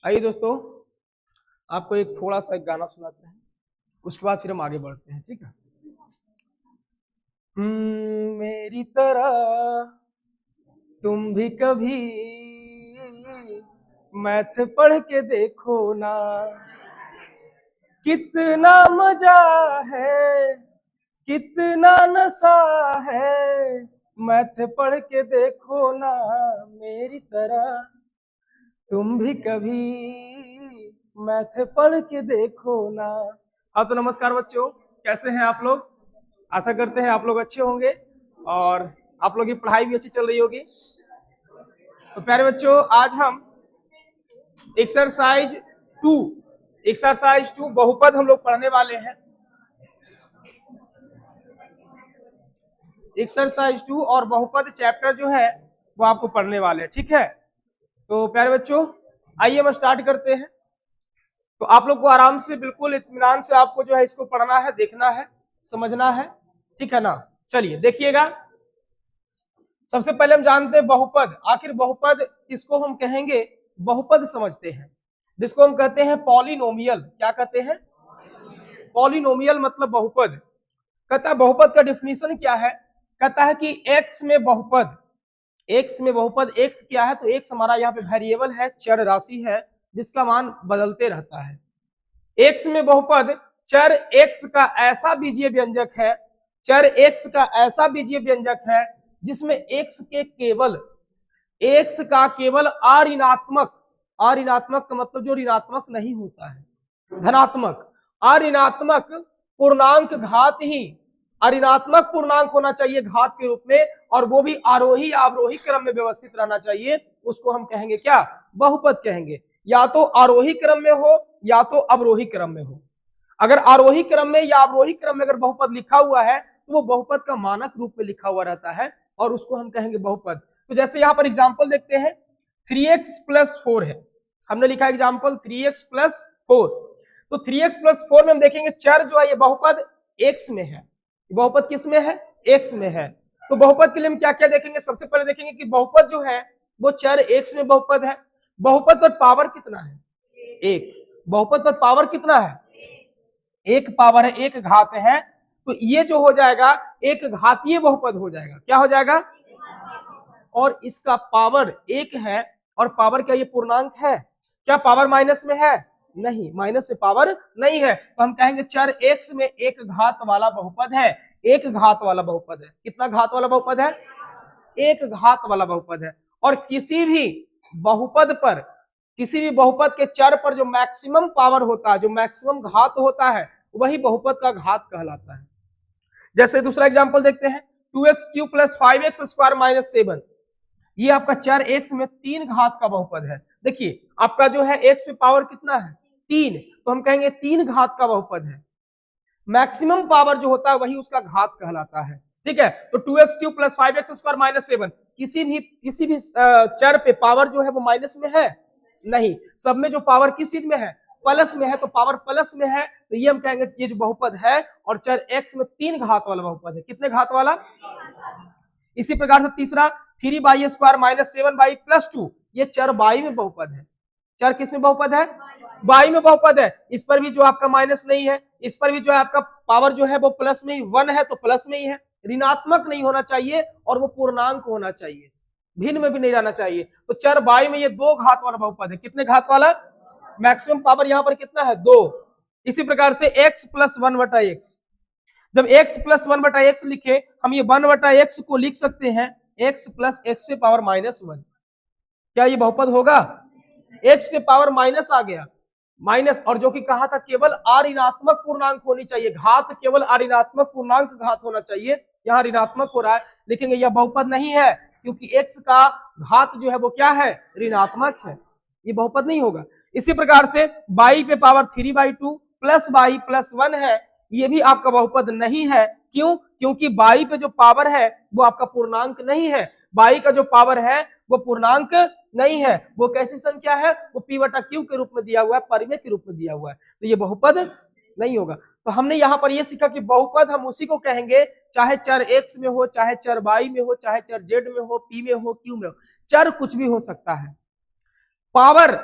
आइए दोस्तों, आपको एक थोड़ा सा एक गाना सुनाते हैं, उसके बाद फिर हम आगे बढ़ते हैं। ठीक है। मेरी तरह तुम भी कभी मैथ पढ़ के देखो ना, कितना मजा है, कितना नशा है, मैथ पढ़ के देखो ना मेरी तरह तुम भी कभी मैथ पढ़ के देखो ना। हाँ तो नमस्कार बच्चों, कैसे हैं आप लोग? आशा करते हैं आप लोग अच्छे होंगे और आप लोग की पढ़ाई भी अच्छी चल रही होगी। तो प्यारे बच्चों, आज हम एक्सरसाइज 2 बहुपद हम लोग पढ़ने वाले हैं। एक्सरसाइज 2 और बहुपद चैप्टर जो है वो आपको पढ़ने वाले हैं। ठीक है। तो प्यारे बच्चों, आइए हम स्टार्ट करते हैं। तो आप लोग को आराम से, बिल्कुल इत्मीनान से आपको जो है इसको पढ़ना है, देखना है, समझना है। ठीक है ना। चलिए देखिएगा, सबसे पहले हम जानते हैं बहुपद। आखिर बहुपद किसको हम कहेंगे? बहुपद समझते हैं, जिसको हम कहते हैं पॉलिनोमियल। क्या कहते हैं? पॉलिनोमियल मतलब बहुपद। कहता है बहुपद का डिफिनीशन क्या है? कहता है कि एक्स में बहुपद, एक्स में बहुपद, एक्स क्या है? तो एक्स हमारा यहाँ पे वेरिएबल है, चर राशि है जिसका मान बदलते रहता है। एक्स में बहुपद चर एक्स का ऐसा बीजीय व्यंजक है, चर एक्स का ऐसा बीजीय व्यंजक है जिसमें एक्स का केवल अऋणात्मक, अऋणात्मक का मतलब जो ऋणात्मक नहीं होता है, धनात्मक, अऋणात्मक पूर्णांक घात ही, अऋणात्मक पूर्णांक होना चाहिए घात के रूप में, और वो भी आरोही या अवरोही क्रम में व्यवस्थित रहना चाहिए। उसको हम कहेंगे क्या? बहुपद कहेंगे। या तो आरोही क्रम में हो या तो अवरोही क्रम में हो। अगर आरोही क्रम में या अवरोही क्रम में अगर बहुपद लिखा हुआ है तो वो बहुपद का मानक रूप में लिखा हुआ रहता है और उसको हम कहेंगे बहुपद। तो जैसे यहाँ पर एग्जाम्पल देखते हैं, 3x + 4 है, हमने लिखा एग्जाम्पल 3x + 4। तो 3x + 4 में हम देखेंगे चर जो है ये बहुपद x में है। बहुपद किस में है? x में है। तो बहुपद के लिए हम क्या क्या देखेंगे? सबसे पहले देखेंगे कि बहुपद जो है वो चर x में बहुपद है। बहुपद पर पावर कितना है? 1। बहुपद पर पावर कितना है? 1 पावर है, 1 घात है। तो ये जो हो जाएगा एक घातीय बहुपद हो जाएगा। क्या हो जाएगा? और इसका पावर 1 है। और पावर क्या ये पूर्णांक है? क्या पावर माइनस में है? नहीं, माइनस से पावर नहीं है। तो हम कहेंगे चर x में एक घात वाला बहुपद है, एक घात वाला बहुपद है। कितना घात वाला बहुपद है? एक घात वाला बहुपद है। और किसी भी बहुपद पर, किसी भी बहुपद के चर पर जो मैक्सिमम पावर होता है, जो मैक्सिमम घात होता है, वही बहुपद का घात कहलाता है। जैसे दूसरा एग्जांपल देखते हैं, 2x³ + 5x² - 7। ये आपका चर x में 3 घात का बहुपद है। देखिए आपका जो है x पे पावर कितना है? 3, तो हम कहेंगे 3 घात का बहुपद है। मैक्सिमम पावर जो होता है वही उसका घात कहलाता है। ठीक है। तो 2x³ + 5x² - 7, किसी भी चर पे पावर जो है वो माइनस में है? नहीं, सब में जो पावर किस चीज में है? प्लस में है। तो पावर प्लस में है, तो ये हम कहेंगे ये जो बहुपद है और चर x में 3 घात वाला बहुपद है। कितने घात वाला? इसी प्रकार से तीसरा 3y² - 7y + 2, ये चर y में बहुपद है। चर किस में बहुपद है? y में बहुपद है। इस पर भी जो आपका माइनस नहीं है, इस पर भी जो है आपका पावर जो है वो प्लस में ही, 1 है तो प्लस में ही है। ऋणात्मक नहीं होना चाहिए और वो पूर्णांक होना चाहिए, भिन्न में भी नहीं रहना चाहिए। तो चर y में ये 2 घात वाला बहुपद है। कितने घात वाला? मैक्सिमम पावर यहाँ पर कितना है? 2। इसी प्रकार से x + 1/x, जब x + 1/x लिखे, हम ये 1/x को लिख सकते हैं x + x पे पावर -1। क्या ये बहुपद होगा? x पे पावर माइनस आ गया, माइनस, और जो कि कहा था केवल अऋणात्मक पूर्णांक होनी चाहिए, घात केवल अऋणात्मक पूर्णांक घात होना चाहिए, यहाँ ऋणात्मक हो रहा है। लिखेंगे यह बहुपद नहीं है क्योंकि x का घात जो है वो क्या है? ऋणात्मक है, ये बहुपद नहीं होगा। इसी प्रकार से y पे पावर 3/2 + y + 1 है, ये भी आपका बहुपद नहीं है। क्यों? क्योंकि y पे जो पावर है वो आपका पूर्णांक नहीं है। y का जो पावर है वो पूर्णांक नहीं है, वो कैसी संख्या है? वो p/q के रूप में दिया हुआ है, परिमेय के रूप में दिया हुआ है। तो ये बहुपद नहीं होगा। तो हमने यहाँ पर ये सीखा कि बहुपद हम उसी को कहेंगे चाहे चर x में हो, चाहे चर y में हो, चाहे चर z में हो, p में हो, q में हो, चर कुछ भी हो सकता है। पावर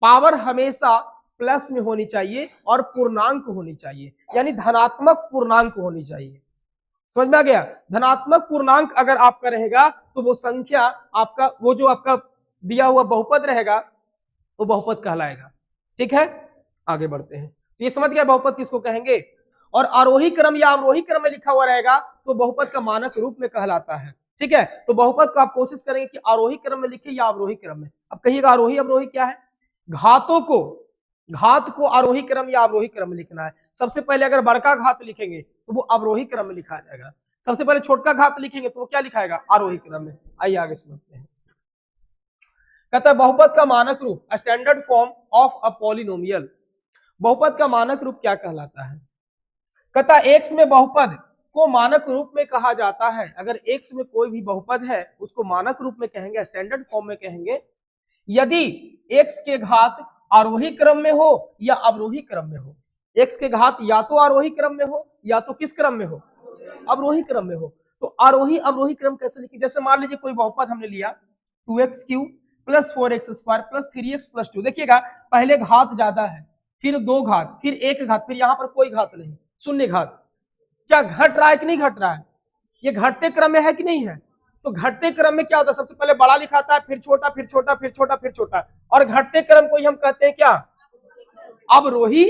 पावर हमेशा प्लस में होनी चाहिए और पूर्णांक होनी चाहिए, यानी धनात्मक पूर्णांक होनी चाहिए। समझ में आ गया? धनात्मक पूर्णांक अगर आपका रहेगा तो वो संख्या आपका, वो जो आपका दिया हुआ बहुपद रहेगा वो बहुपद कहलाएगा। ठीक है, आगे बढ़ते हैं। तो ये समझ गया बहुपद किसको कहेंगे। और आरोही क्रम या अवरोही क्रम में लिखा हुआ रहेगा तो बहुपद का मानक रूप में कहलाता है। ठीक है, तो बहुपद को आप कोशिश करेंगे कि आरोही क्रम में लिखे या अवरोही क्रम में। अब कहिएगा आरोही अवरोही क्या है? घात को आरोही क्रम या अवरोही क्रम में लिखना है। सबसे पहले अगर बड़का घात लिखेंगे तो वो अवरोही क्रम में लिखा जाएगा, सबसे पहले छोटका घात लिखेंगे तो वो क्या लिखाएगा? आरोही क्रम में। आइए आगे समझते हैं। कहता है बहुपद का मानक रूप, standard form of a polynomial. बहुपद का मानक रूप क्या कहलाता है? कहता एक्स में बहुपद को मानक रूप में कहा जाता है। अगर एक्स में कोई भी बहुपद है उसको मानक रूप में कहेंगे, स्टैंडर्ड फॉर्म में कहेंगे, यदि एक्स के घात आरोही क्रम में हो या अवरोही क्रम में हो। एक्स के घात या तो आरोही क्रम में हो या तो किस क्रम में हो? अवरोही क्रम में हो। तो आरोही अवरोही क्रम कैसे लिखी? जैसे मान लीजिए कोई बहुपद हमने लिया 2x³ plus 4x² plus 3x plus 2। देखिएगा पहले घात ज्यादा है, फिर दो घात, फिर एक घात, फिर यहाँ पर कोई घात नहीं, शून्य घात। क्या घट रहा है कि नहीं घट रहा है? ये घटते क्रम में है कि नहीं है? तो घटते क्रम में क्या होता है? सबसे पहले बड़ा लिखाता है, फिर छोटा, फिर छोटा, फिर छोटा, फिर छोटा। और घटते क्रम को ही हम कहते हैं क्या? अवरोही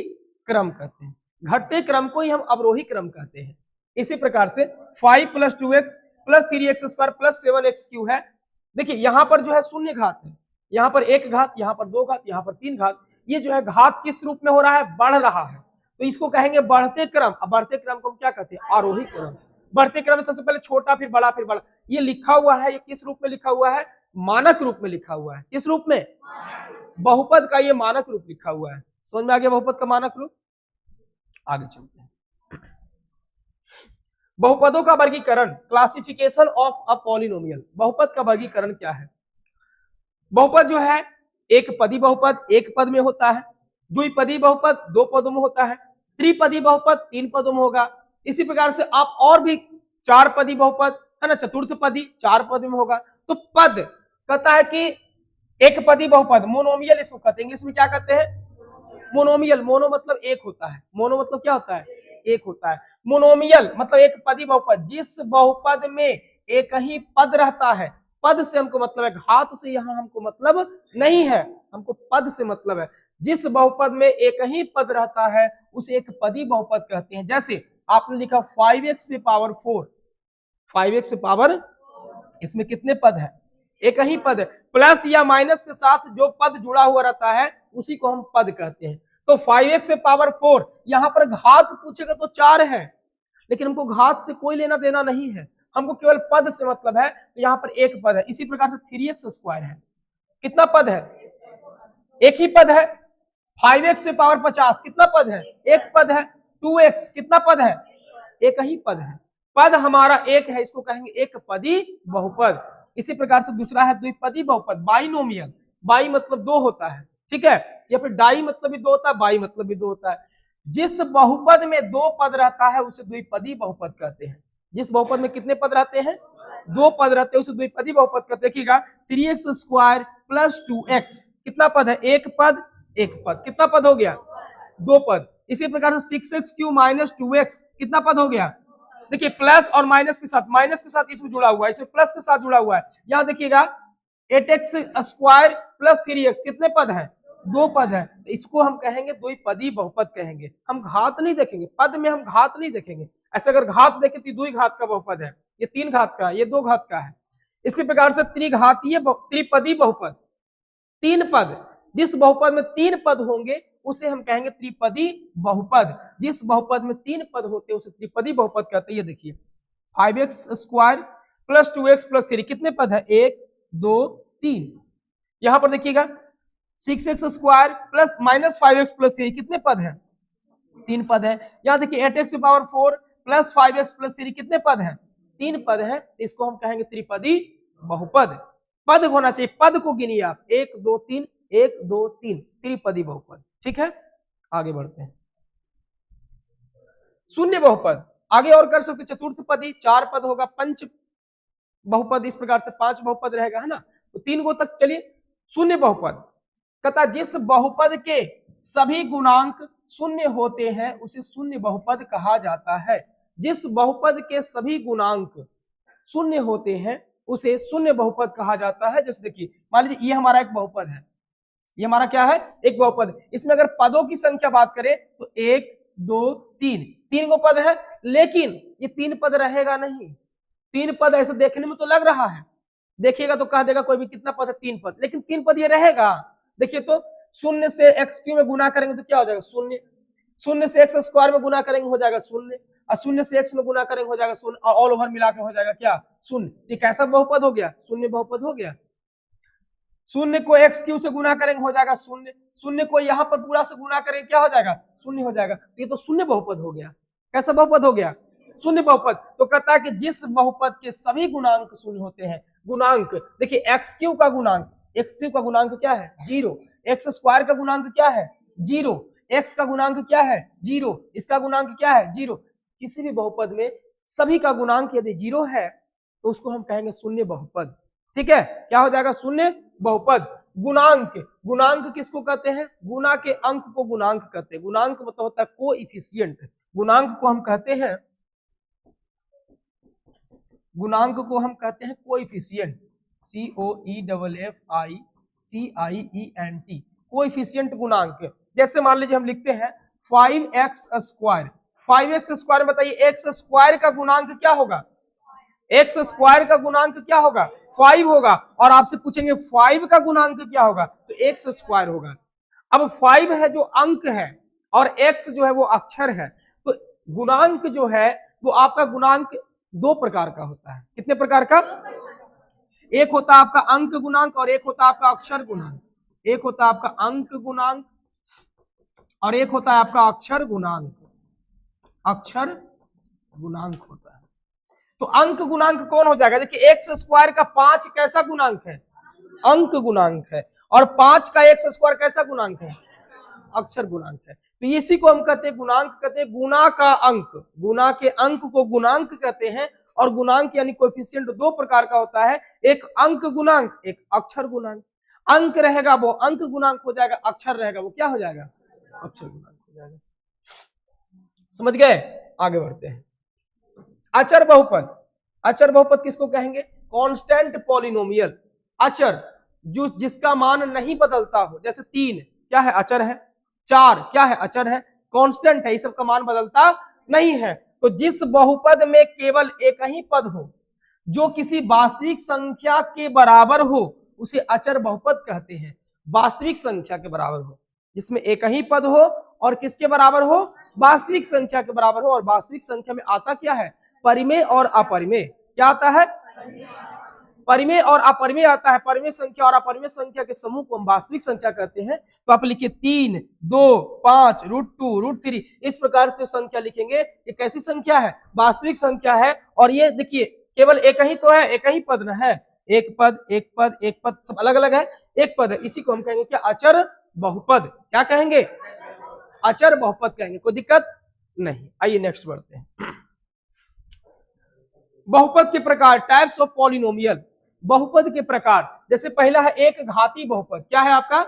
क्रम कहते हैं। घटते क्रम को ही हम अवरोही क्रम कहते हैं। इसी प्रकार से 5 + 2x plus 3x² plus 7x³ है। देखिए यहाँ पर जो है शून्य घात है, यहाँ पर एक घात, यहाँ पर दो घात, यहाँ पर तीन घात। ये जो है घात किस रूप में हो रहा है? बढ़ रहा है, तो इसको कहेंगे बढ़ते क्रम। अब बढ़ते क्रम को हम क्या कहते हैं? आरोही क्रम। बढ़ते क्रम में सबसे पहले छोटा, फिर बड़ा, फिर बड़ा। ये लिखा हुआ है, ये किस रूप में लिखा हुआ है? मानक रूप में लिखा हुआ है। किस रूप में? बहुपद का ये मानक रूप लिखा हुआ है। समझ में आ गया बहुपद का मानक रूप? आगे चलते हैं। बहुपदों का वर्गीकरण, क्लासिफिकेशन ऑफ अ पॉलिनोमियल। बहुपद का वर्गीकरण क्या है? बहुपद जो है एक पदी बहुपद एक पद में होता है, द्विपदी बहुपद दो पदों में होता है, त्रिपदी बहुपद तीन पदों में होगा। इसी प्रकार से आप और भी चार पदी बहुपद है ना, चतुर्थ पदी चार पदों में होगा। तो पद कहता है कि एक पदी बहुपद मोनोमियल इसको कहते हैं। इंग्लिश में क्या कहते हैं? मोनोमियल। मोनो मतलब एक होता है, मोनो मतलब क्या होता है? एक होता है। मोनोमियल मतलब एक पदी बहुपद, जिस बहुपद में एक ही पद रहता है। पद से हमको मतलब है, घात से यहाँ हमको मतलब नहीं है, हमको पद से मतलब है। जिस बहुपद में एक ही पद रहता है उसे एक पदी बहुपद कहते हैं। जैसे आपने लिखा 5x⁴, 5x⁴, इसमें कितने पद है? एक ही पद है। प्लस या माइनस के साथ जो पद जुड़ा हुआ रहता है उसी को हम पद कहते हैं। तो 5x⁴, यहाँ पर घात पूछेगा तो 4 है, लेकिन हमको घात से कोई लेना देना नहीं है, हमको केवल पद से मतलब है। तो यहाँ पर एक पद है। इसी प्रकार से 3x² है, कितना पद है? एक ही पद है। 5x⁵ कितना पद है? एक पद है। 2x कितना पद है? एक ही पद है। पद हमारा एक है, इसको कहेंगे एक पदी बहुपद। इसी प्रकार से दूसरा है द्विपदी बहुपद, बाइनोमियल। बाई मतलब दो होता है, ठीक है, या फिर डाई मतलब भी दो होता है, बाई मतलब भी दो होता है। जिस बहुपद में दो पद रहता है उसे द्विपदी बहुपद कहते हैं। जिस बहुपद में कितने पद रहते हैं? दो पद रहते हैं, उसे द्विपदी बहुपद कहते हैं। देखिएगा 3x² प्लस 2x कितना पद है? एक पद, एक पद। कितना पद हो गया? दो पद। इसी प्रकार से 6x³ माइनस 2x कितना पद हो गया? देखिए प्लस और माइनस के साथ इसमें जुड़ा हुआ है, इसमें प्लस के साथ जुड़ा हुआ है। यहां देखिएगा 8x² प्लस 3x कितने पद है? दो पद है। इसको हम कहेंगे द्विपदी बहुपद कहेंगे। हम घात नहीं देखेंगे, पद में हम घात नहीं देखेंगे। ऐसे अगर घात देखें तो द्विघात का बहुपद है, ये तीन घात का है, ये दो घात का है। इसी प्रकार से त्रिघातीय त्रिपदी बहुपद, तीन पद। जिस बहुपद में तीन पद होंगे उसे हम कहेंगे त्रिपदी बहुपद। जिस बहुपद में तीन पद होते हैं उसे त्रिपदी बहुपद कहते हैं। ये देखिए 5x² प्लस 2x प्लस 3 कितने पद है? 1 2 3। यहां पर देखिएगा 6x² plus minus 5x plus 3 कितने पद है? तीन पद है। यहां देखिए 8x⁴ प्लस 5x प्लस 3 कितने पद है? तीन पद है। इसको हम कहेंगे त्रिपदी बहुपद। पद होना चाहिए, पद को गिनिए आप, 1 2 3 1 2 3, त्रिपदी बहुपद। ठीक है, आगे बढ़ते हैं। शून्य बहुपद आगे और कर सकते, चतुर्थ पदी चार पद होगा, पंच बहुपद इस प्रकार से 5 बहुपद रहेगा, है ना। तो 3 गो तक चलिए। शून्य बहुपद कहता जिस बहुपद के सभी गुणांक शून्य होते हैं उसे शून्य बहुपद कहा जाता है। जिस बहुपद के सभी गुणांक शून्य होते हैं उसे शून्य बहुपद कहा जाता है। जैसे देखिए मान लीजिए ये हमारा एक बहुपद है, ये हमारा क्या है, एक बहुपद। इसमें अगर पदों की संख्या बात करें तो 1 2 3 तीन गो पद है, लेकिन ये 3 पद रहेगा नहीं। 3 पद ऐसे देखने में तो लग रहा है, देखिएगा तो कह देगा कोई भी कितना पद है, 3 पद, लेकिन 3 पद ये रहेगा। देखिए तो शून्य से एक्स क्यू में गुना करेंगे तो क्या हो जाएगा, शून्य। शून्य से एक्स स्क्वायर में गुना करेंगे हो जाएगा शून्य, और शून्य से एक्स में गुना करेंगे हो जाएगा शून्य, और ऑल ओवर मिला के हो जाएगा क्या, शून्य। ये कैसा बहुपद हो गया, शून्य बहुपद हो गया। शून्य को एक्स क्यू से गुना करेंगे हो जाएगा शून्य, शून्य को यहाँ पर पूरा से गुना करेंगे क्या हो जाएगा, शून्य हो जाएगा। ये तो शून्य बहुपद हो गया। कैसा बहुपद हो गया, शून्य बहुपद। तो कहता है कि जिस बहुपद के सभी गुणांक शून्य होते हैं, गुणांक देखिए एक्स क्यू का गुणांक, एक्स क्यू का गुणांक क्या है, 0। एक्स स्क्वायर का गुणांक क्या है, 0। एक्स का गुणांक क्या है, 0। इसका गुणांक क्या है, 0। किसी भी बहुपद में सभी का गुणांक यदि 0 है तो उसको हम कहेंगे शून्य बहुपद। ठीक है, क्या हो जाएगा, शून्य बहुपद। गुणांक, गुणांक किसको कहते हैं, गुणा के अंक को गुणांक कहते हैं। गुणांक मतलब होता है कोएफिशिएंट। गुणांक को हम कहते हैं, गुणांक को हम कहते हैं कोएफिशिएंट, COEFFICIENT, कोएफिशिएंट गुणांक। जैसे मान लीजिए हम लिखते हैं 5x स्क्वायर, 5x स्क्वायर में बताइए एक्स स्क्वायर का गुणांक क्या होगा, एक्स स्क्वायर का गुणांक क्या होगा, 5 होगा। और आपसे पूछेंगे 5 का गुणांक क्या होगा, तो एक्स स्क्वायर होगा। अब 5 है जो अंक है और x जो है वो अक्षर है। तो गुणांक जो है वो आपका गुणांक 2 प्रकार का होता है। कितने प्रकार का, एक होता है आपका अंक गुणांक और एक होता है आपका अक्षर गुणांक। एक होता है आपका अंक गुणांक और एक होता है आपका अक्षर गुणांक। अक्षर गुणांक होता है। तो अंक गुणांक कौन हो जाएगा, देखिए एक्स स्क्वायर का 5 कैसा गुणांक है, अंक गुणांक है, और 5 का एक्स स्क्वायर कैसा गुणांक है, अक्षर गुणांक है। तो इसी को हम कहते हैं गुणांक, कहते हैं गुणा का अंक। गुणा के अंक को गुणांक कहते हैं। और गुणांक यानी कोएफिशिएंट 2 प्रकार का होता है, एक अंक गुणांक, एक अक्षर गुणांक। अंक रहेगा वो अंक गुणांक हो जाएगा, अक्षर रहेगा वो क्या हो जाएगा, अक्षर गुणांक हो जाएगा। समझ गए, आगे बढ़ते हैं। अचर बहुपद, अचर बहुपद किसको कहेंगे, कांस्टेंट पॉलिनोमियल। अचर जो जिसका मान नहीं बदलता हो, जैसे 3 क्या है, अचर है। 4 क्या है, अचर है, कांस्टेंट है, ये सब का मान बदलता नहीं है। तो जिस बहुपद में केवल एक ही पद हो जो किसी वास्तविक संख्या के बराबर हो उसे अचर बहुपद कहते हैं। वास्तविक संख्या के बराबर हो, जिसमें एक ही पद हो और किसके बराबर हो, वास्तविक संख्या के बराबर हो। और वास्तविक संख्या में आता क्या है, परिमेय और अपरिमेय। क्या आता है, परिमेय और अपरिमेय आता है। परिमेय संख्या और अपरिमेय संख्या के समूह को हम वास्तविक संख्या कहते हैं। तो आप लिखिए 3, 2, 5, √2, √3, इस प्रकार से संख्या लिखेंगे। ये कैसी संख्या है, वास्तविक संख्या है। और ये देखिए केवल एक ही तो है, एक ही पद न है, एक पद एक पद एक पद सब अलग अलग है, एक पद है। इसी को हम कहेंगे क्या, अचर बहुपद। क्या कहेंगे, अचर बहुपद कहेंगे, कोई दिक्कत नहीं। आइए नेक्स्ट बढ़ते हैं। बहुपद के प्रकार, टाइप्स ऑफ पॉलिनोमियल। बहुपद के प्रकार, जैसे पहला है एक घाती बहुपद। क्या है आपका,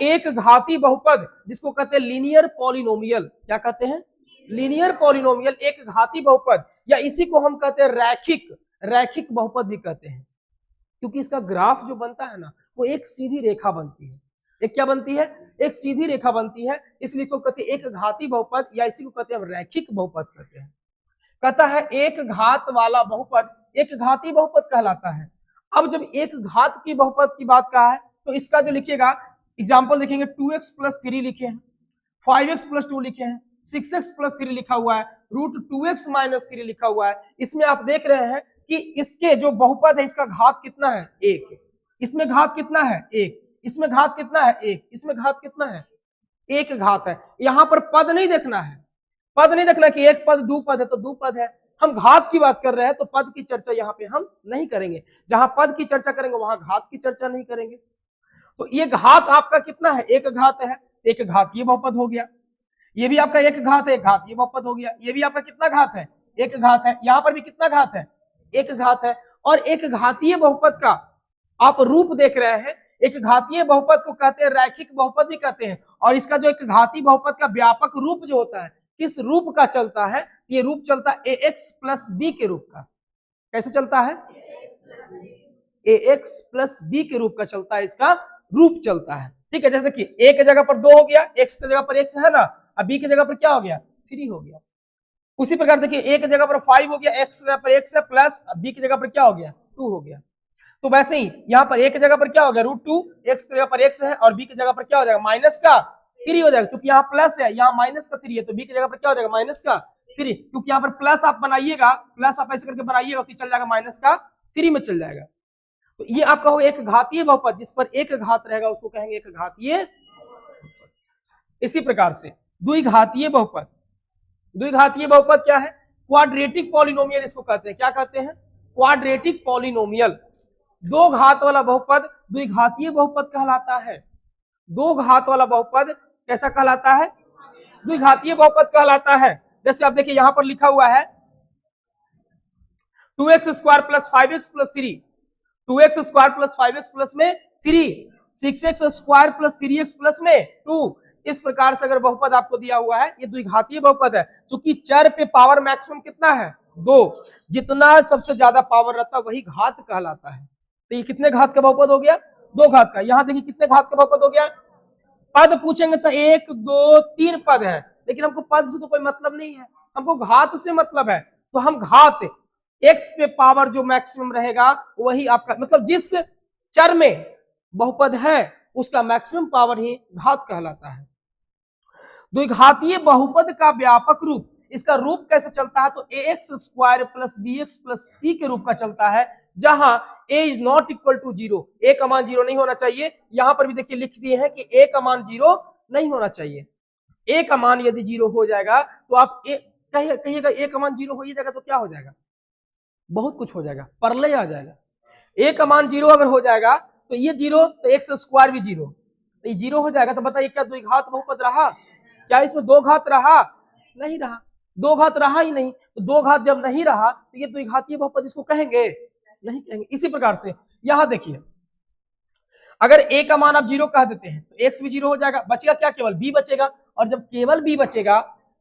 एक घाती बहुपद, जिसको कहते हैं लीनियर पॉलिनोमियल। क्या कहते हैं, लीनियर पॉलिनोमियल, एक घाती बहुपद। या इसी को हम कहते हैं रैखिक, रैखिक बहुपद भी कहते हैं, क्योंकि इसका ग्राफ जो बनता है ना वो एक सीधी रेखा बनती है। एक क्या बनती है, एक सीधी रेखा बनती है, इसलिए को कहते हैं एक घाती बहुपद, या इसी को कहते हैं रैखिक बहुपद कहते हैं। कहता है एक घात वाला बहुपद एक घाती बहुपद कहलाता है। अब जब एक घात की बहुपद की बात कहा है तो इसका जो लिखिएगा, एग्जांपल देखेंगे, 2x + 3 लिखे हैं, 5x + 2 लिखे हैं, 6x + 3 लिखा हुआ है, √2x - 3 लिखा हुआ है। इसमें आप देख रहे हैं कि इसके जो बहुपद है इसका घात कितना है, 1। इसमें घात कितना है, 1। इसमें घात कितना है, 1। इसमें घात कितना है, 1 घात है। यहां पर पद नहीं देखना है, पद नहीं देखना कि एक पद 2 पद है तो 2 पद है। हम घात की बात कर रहे हैं तो पद की चर्चा यहाँ पे हम नहीं करेंगे। जहां पद की चर्चा करेंगे वहां घात की चर्चा नहीं करेंगे। तो ये घात आपका कितना है, 1 घात है, एक घात ये बहुपद हो गया। ये भी आपका 1 घात है, 1 घात ये बहुपद हो गया। ये भी आपका कितना घात है, 1 घात है। यहाँ पर भी कितना घात है, 1 घात है। और एक घातीय बहुपद का आप रूप देख रहे हैं, एक घातीय बहुपद को कहते हैं रैखिक बहुपद भी कहते हैं। और इसका जो एक घातीय बहुपद का व्यापक रूप जो होता है, किस रूप का चलता है, ये रूप चलता है ax प्लस बी के रूप का। कैसे चलता है? ax प्लस बी के रूप का चलता है, इसका रूप चलता है। ठीक है, जैसे देखिए a के जगह पर 2 हो गया, x की जगह पर x है ना, अब b की जगह पर क्या हो गया 3 हो गया। उसी प्रकार देखिए a की जगह पर 5 हो गया, x की जगह पर x है प्लस b की जगह पर क्या हो गया 2 हो गया। तो वैसे ही यहाँ पर a की जगह पर क्या हो गया √2, x की जगह पर x है और b की जगह पर क्या हो जाएगा माइनस का 3 हो जाएगा। क्योंकि यहाँ प्लस है, यहाँ माइनस का 3 है, तो b की जगह पर क्या हो जाएगा माइनस का 3। क्योंकि यहाँ पर प्लस आप बनाइएगा, प्लस आप ऐसे करके बनाइएगा तो चल जाएगा माइनस का 3 में चल जाएगा। तो ये आपका होगा एक घातीय बहुपद, जिस पर एक घात रहेगा उसको कहेंगे एक घातीय। इसी प्रकार से द्विघातीय बहुपद, द्विघातीय बहुपद क्या है? क्वाड्रेटिक पॉलिनोमियल इसको कहते हैं। क्या कहते हैं? Quadratic polynomial. दो घात वाला बहुपद द्विघातीय बहुपद कहलाता है। दो घात वाला बहुपद कैसा कहलाता है? द्विघातीय बहुपद कहलाता है। जैसे आप देखिए यहां पर लिखा हुआ है 2x square plus 5x plus 3, 2x square plus 5x plus में 3, 6x square plus 3x plus में 2। इस प्रकार से अगर बहुपद आपको दिया हुआ है, ये द्विघातीय बहुपद है। क्योंकि चर पे पावर मैक्सिमम कितना है 2, जितना सबसे ज्यादा पावर रहता है वही घात कहलाता है। तो ये कितने घात का बहुपद हो गया? 2 घात का। यहां देखिए कितने घात का बहुपद हो गया? पद पूछेंगे तो 1 2 3 पद है, लेकिन हमको पद से तो कोई मतलब नहीं है, हमको घात से मतलब है। तो हम घात x पे पावर जो मैक्सिमम रहेगा वही आपका, मतलब जिस चर में बहुपद है उसका मैक्सिमम पावर ही घात कहलाता है। द्विघातीय बहुपद का व्यापक रूप, इसका रूप कैसे चलता है? तो ax square plus bx plus c के रूप का चलता है, जहां a is not equal to 0, a का मान 0 नहीं होना चाहिए। यहां पर भी देखिए लिख दिए हैं कि a का मान 0 नहीं होना चाहिए। a का मान यदि 0 हो जाएगा तो आप कहिएगा a का मान 0 हो ही जाएगा तो क्या हो जाएगा? बहुत कुछ हो जाएगा, प्रलय आ जाएगा। a का मान 0 अगर हो जाएगा तो ये 0, तो x स्क्वायर भी 0, तो ये 0 हो जाएगा। तो बताइए क्या द्विघात बहुपद रहा? क्या इसमें 2 घात रहा? नहीं रहा, 2 घात रहा ही नहीं। तो 2 घात जब नहीं रहा तो ये द्विघातीय बहुपद इसको कहेंगे? नहीं कहेंगे। इसी प्रकार से यहां देखिए अगर a का मान आप 0 कह देते हैं तो x भी 0 हो जाएगा, बचेगा क्या? केवल b बचेगा। और जब केवल b बचेगा,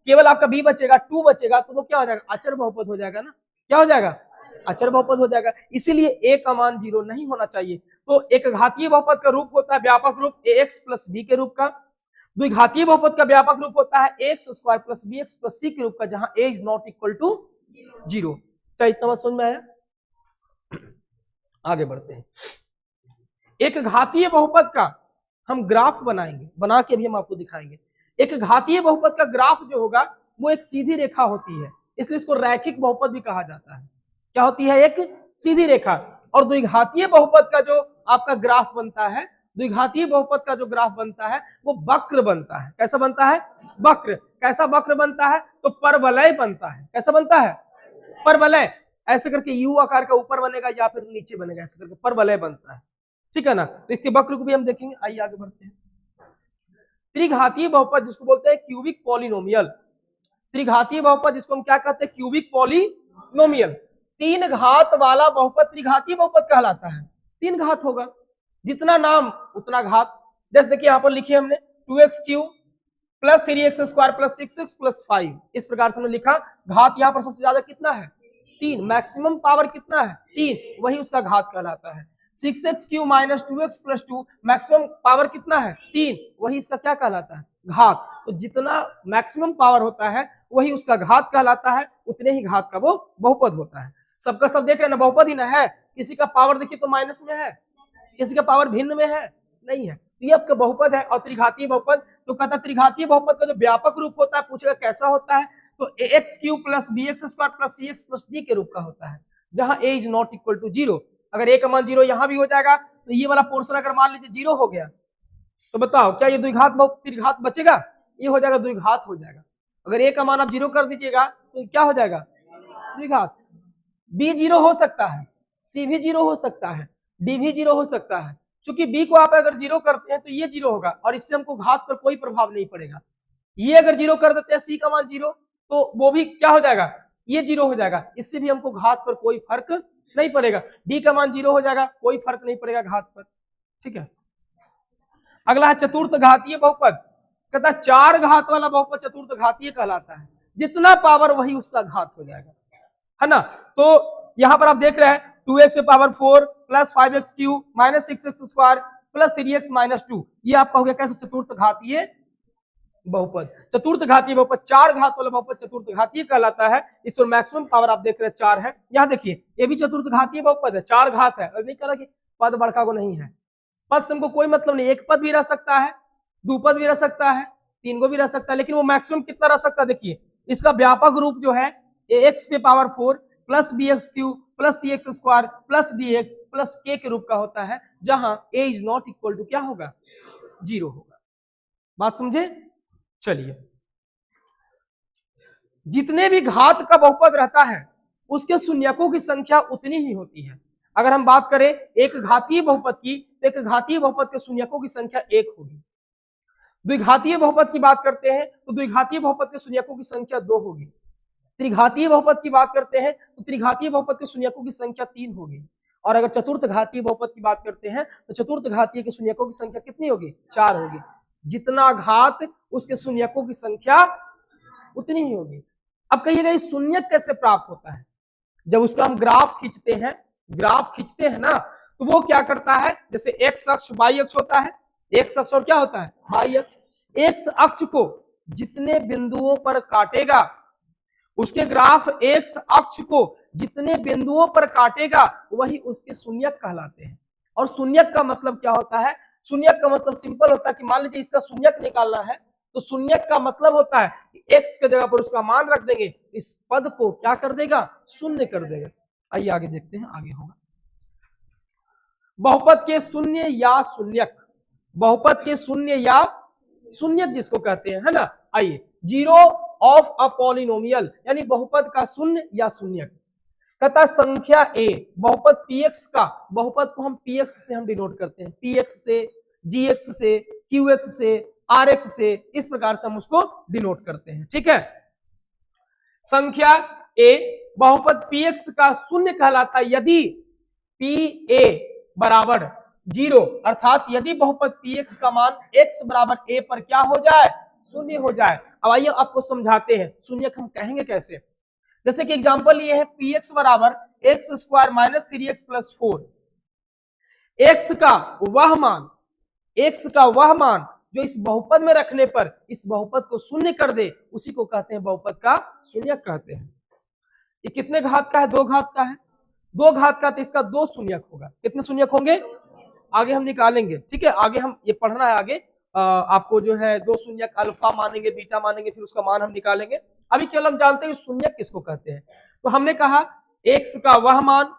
केवल आपका b बचेगा, 2 बचेगा, तो वो क्या हो जाएगा? अचर बहुपद हो जाएगा ना। क्या हो जाएगा? अचर बहुपद हो जाएगा। इसीलिए a का मान 0 नहीं होना चाहिए। तो एक घातीय बहुपद का रूप होता है व्यापक रूप ax प्लस b के रूप का। द्विघातीय बहुपद का व्यापक रूप होता है ax square plus bx plus c के रूप का, जहां a is not equal to 0। क्या इतना बात समझ में आया? आगे बढ़ते हैं। एक घातीय बहुपद का हम ग्राफ बनाएंगे, बना के भी हम आपको दिखाएंगे। एक घातीय बहुपद का ग्राफ जो होगा वो एक सीधी रेखा होती है, इसलिए इसको रैखिक बहुपद भी कहा जाता है। क्या होती है? एक सीधी रेखा। और द्विघातीय बहुपद का जो आपका ग्राफ बनता है, द्विघातीय बहुपद का जो ग्राफ बनता है वो वक्र बनता है। कैसा बनता है? वक्र। कैसा वक्र बनता है? तो परवलय बनता है। कैसा बनता है? परवलय। ऐसे करके यू आकार का ऊपर बनेगा या फिर नीचे बनेगा, ऐसे करके परवलय बनता है। ठीक है ना। तो इसके वक्र को भी हम देखेंगे। आइए आगे बढ़ते हैं। त्रिघातीय बहुपद जिसको बोलते हैं क्यूबिक पॉलिनोमियल। त्रिघातीय बहुपद जिसको हम क्या कहते हैं? Cubic polynomial. 3 घात वाला बहुपद त्रिघातीय बहुपद कहलाता है। 3 घात होगा, जितना नाम उतना घात। जैसे देखिए यहाँ पर लिखिए हमने 2x cube plus 3x square plus 6x plus 5, इस प्रकार से हमने लिखा। घात यहाँ पर सबसे ज्यादा कितना है? 3। मैक्सिमम पावर कितना है? 3, वही उसका घात कहलाता है। 6x cube minus 2x plus 2, maximum power कितना है? 3, वही इसका क्या कहलाता है? घात। तो जितना मैक्सिमम पावर होता है वही उसका घात कहलाता है, उतने ही घात का वो बहुपद होता है। सबका सब देख रहे हैं ना, बहुपद ही ना है। किसी का पावर देखिए तो माइनस में है, किसी का पावर भिन्न में है, नहीं है। तो ये आपका बहुपद है। और त्रिघातीय बहुपद तो कहता है त्रिघातीय बहुपद का जो व्यापक रूप होता है, पूछेगा कैसा होता है? तो ax cube plus bx square plus cx plus d के रूप का होता है, जहां a is not equal to 0। अगर a का मान 0 यहां भी हो जाएगा तो ये वाला पोर्शन अगर मान लीजिए 0 हो गया तो बताओ क्या ये द्विघात त्रिघात बचेगा? ये हो जाएगा द्विघात हो जाएगा। अगर a का मान आप 0 कर दीजिएगा तो क्या हो जाएगा? द्विघात। b 0 हो सकता है, c भी 0 हो सकता है, d भी 0 हो सकता है। चूंकि b को आप अगर 0 करते हैं तो ये 0 होगा और इससे हमको घात पर कोई प्रभाव नहीं पड़ेगा। ये अगर 0 कर देते हैं, c का मान 0, तो वो भी क्या हो जाएगा? ये 0 हो जाएगा, इससे भी हमको घात पर कोई फर्क नहीं पड़ेगा। d का मान 0 हो जाएगा, कोई फर्क नहीं पड़ेगा घात पर। ठीक है, अगला है चतुर्थ घातीय बहुपद, कहता है 4 घात वाला बहुपद चतुर्थ घातीय कहलाता है, जितना पावर वही उसका घात हो जाएगा, है ना। तो यहां पर आप देख रहे हैं 2x की power 4 plus 5x cube minus 6x square plus 3x minus 2, ये आपका हो गया कैसे चतुर्थ घातीय बहुपद। चतुर्थ घातीय बहुपद 4 घात वाला बहुपद चतुर्थ घातीय कहलाता है। इस पर मैक्सिमम पावर आप देख रहे हैं 4 है। यहां देखिए ये भी चतुर्थ घातीय बहुपद है, 4 घात है, और नहीं कह रहा कि पद बड़का को नहीं है, पद से हमको कोई मतलब नहीं, एक पद भी रह सकता है, दो पद भी रह सकता है, 3 को भी रह सकता है, लेकिन वो मैक्सिमम कितना रह सकता है, देखिए इसका व्यापक रूप जो है एक्स पे power 4 plus b x cube plus c x square plus d x plus के रूप का होता है, जहां a is not equal to क्या होगा, 0 होगा। बात समझे। चलिए, जितने भी घात का बहुपद रहता है उसके शून्यकों की संख्या उतनी ही होती है। अगर हम बात करें एक घातीय बहुपद की, तो एक घातीय बहुपद के शून्यकों की संख्या 1 होगी। द्विघातीय बहुपद की बात करते हैं तो द्विघातीय बहुपद के शून्यकों की संख्या 2 होगी। त्रिघातीय बहुपद की बात करते हैं तो त्रिघातीय बहुपद के शून्यकों की संख्या 3 होगी। और अगर चतुर्थ घातीय बहुपद की बात करते हैं तो चतुर्थ घातीय के शून्यकों की संख्या कितनी होगी, 4 होगी। जितना घात उसके शून्यकों की संख्या उतनी ही होगी। अब कहिएगा इस शून्यक कैसे प्राप्त होता है, जब उसका हम ग्राफ खींचते हैं ना, तो वो क्या करता है, जैसे एक्स अक्ष वाई अक्ष होता है, एक्स अक्ष और क्या होता है वाई अक्ष। एक्स अक्ष को जितने बिंदुओं पर काटेगा, उसके ग्राफ एक्स अक्ष को जितने बिंदुओं पर काटेगा वही उसके शून्यक कहलाते हैं। और शून्यक का मतलब क्या होता है, शून्यक का मतलब सिंपल होता है कि मान लीजिए इसका शून्यक निकालना है, तो शून्यक का मतलब होता है कि एक्स की जगह पर उसका मान रख देंगे, इस पद को क्या कर देगा, शून्य कर देगा। आइए आगे देखते हैं, आगे होगा बहुपद के शून्य या शून्यक, बहुपद के शून्य या शून्यक जिसको कहते हैं, है ना। आइए, जीरो ऑफ अ पॉलिनोमियल यानी बहुपद का शून्य या शून्यक। कहता संख्या ए बहुपद px का, बहुपद को हम px से हम डिनोट करते हैं, px से, gx से, qx से, rx से, इस प्रकार से हम उसको डिनोट करते हैं, ठीक है। संख्या a बहुपद px का शून्य कहलाता है यदि pa बराबर 0, अर्थात यदि बहुपद px का मान x बराबर a पर क्या हो जाए, शून्य हो जाए। अब आइए आपको समझाते हैं शून्यक हम कहेंगे कैसे। जैसे कि एग्जांपल ये है px बराबर x square minus 3x plus 4, x का वह मान जो इस बहुपद में रखने पर इस बहुपद को शून्य कर दे, उसी को कहते हैं बहुपद का शून्यक कहते हैं। ये कितने घात का है, 2 घात का है, 2 घात का, तो इसका 2 शून्यक होगा। कितने शून्यक होंगे, आगे हम निकालेंगे, ठीक है। आगे हम ये पढ़ना है, आगे आपको जो है 2 शून्यक अल्फा मानेंगे, बीटा मानेंगे, फिर उसका मान हम निकालेंगे। अभी केवल हम जानते हैं शून्यक किसको कहते हैं। तो हमने कहा एक्स का वह मान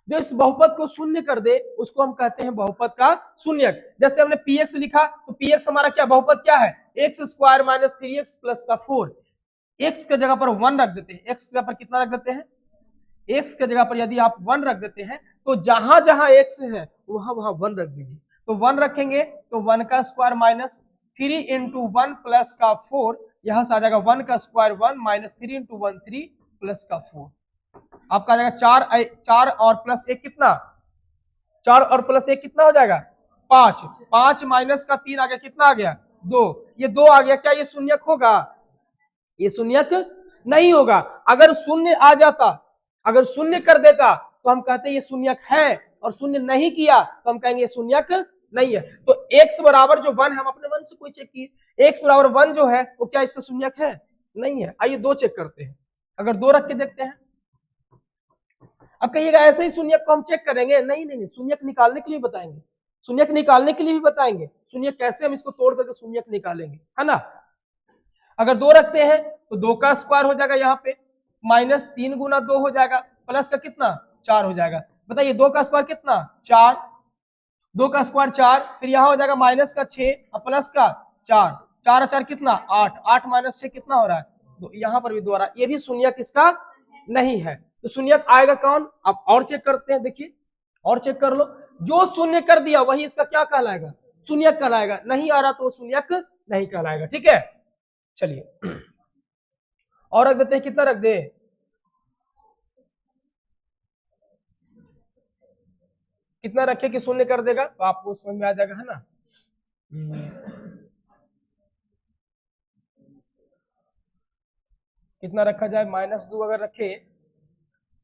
जो इस बहुपद को शून्य कर दे उसको हम कहते हैं बहुपद का शून्यक। जैसे हमने px लिखा तो px हमारा क्या बहुपद क्या है, x square minus 3x plus का 4। एक्स के जगह पर 1 रख देते हैं, एक्स की जगह पर कितना रख देते हैं, एक्स के जगह पर यदि आप 1 रख देते हैं तो जहां जहां एक्स है वहां वहां 1 रख दीजिए। तो 1 रखेंगे तो 1 का स्क्वायर माइनस 3 इंटू 1 प्लस का 4, यहां से आ जाएगा 1 का स्क्वायर 1 माइनस 3 इंटू 1 3 प्लस का 4, आपका आ जाएगा 4 और प्लस 1 कितना, 4 और प्लस 1 कितना हो जाएगा 5, 5 माइनस का 3 आ गया, कितना आ गया 2, ये 2 आ गया। क्या ये शून्यक होगा, ये शून्यक नहीं होगा। अगर शून्य आ जाता, अगर शून्य कर देता तो हम कहते हैं ये शून्यक है, और शून्य नहीं किया तो हम कहेंगे ये शून्यक नहीं है। तो x बराबर जो 1 हम अपने मन से कोई चेक किए, x बराबर 1 जो है वो क्या इसका शून्यक है, नहीं है। आइए 2 चेक करते हैं, अगर 2 रख के देखते हैं। अब कहिएगा ऐसे ही शून्यक को हम चेक करेंगे, नहीं नहीं नहीं, शून्यक निकालने के लिए बताएंगे, शून्यक निकालने के लिए भी बताएंगे, शून्यक कैसे हम इसको तोड़ करके शून्यक निकालेंगे, है ना। अगर 2 रखते हैं तो 2 का स्क्वायर हो जाएगा, यहाँ पे माइनस 3 गुना 2 हो जाएगा, प्लस का कितना 4 हो जाएगा। बताइए 2 का स्क्वायर कितना 4, 2 का स्क्वायर 4, फिर यहाँ हो जाएगा माइनस का 6 और प्लस का 4, 4 4 कितना 8, 8 माइनस 6 कितना हो रहा है, तो यहाँ पर भी द्वारा ये भी शून्यक इसका नहीं है। तो शून्यक आएगा कौन, आप और चेक करते हैं, देखिए और चेक कर लो, जो शून्य कर दिया वही इसका क्या कहलाएगा, शून्यक कहलाएगा, नहीं आ रहा तो शून्यक नहीं कहलाएगा, ठीक है। चलिए और रख देते हैं, कितना रख दे, कितना रखे कि शून्य कर देगा, तो आपको समझ में आ जाएगा, है ना। कितना रखा जाए, -2 अगर रखे,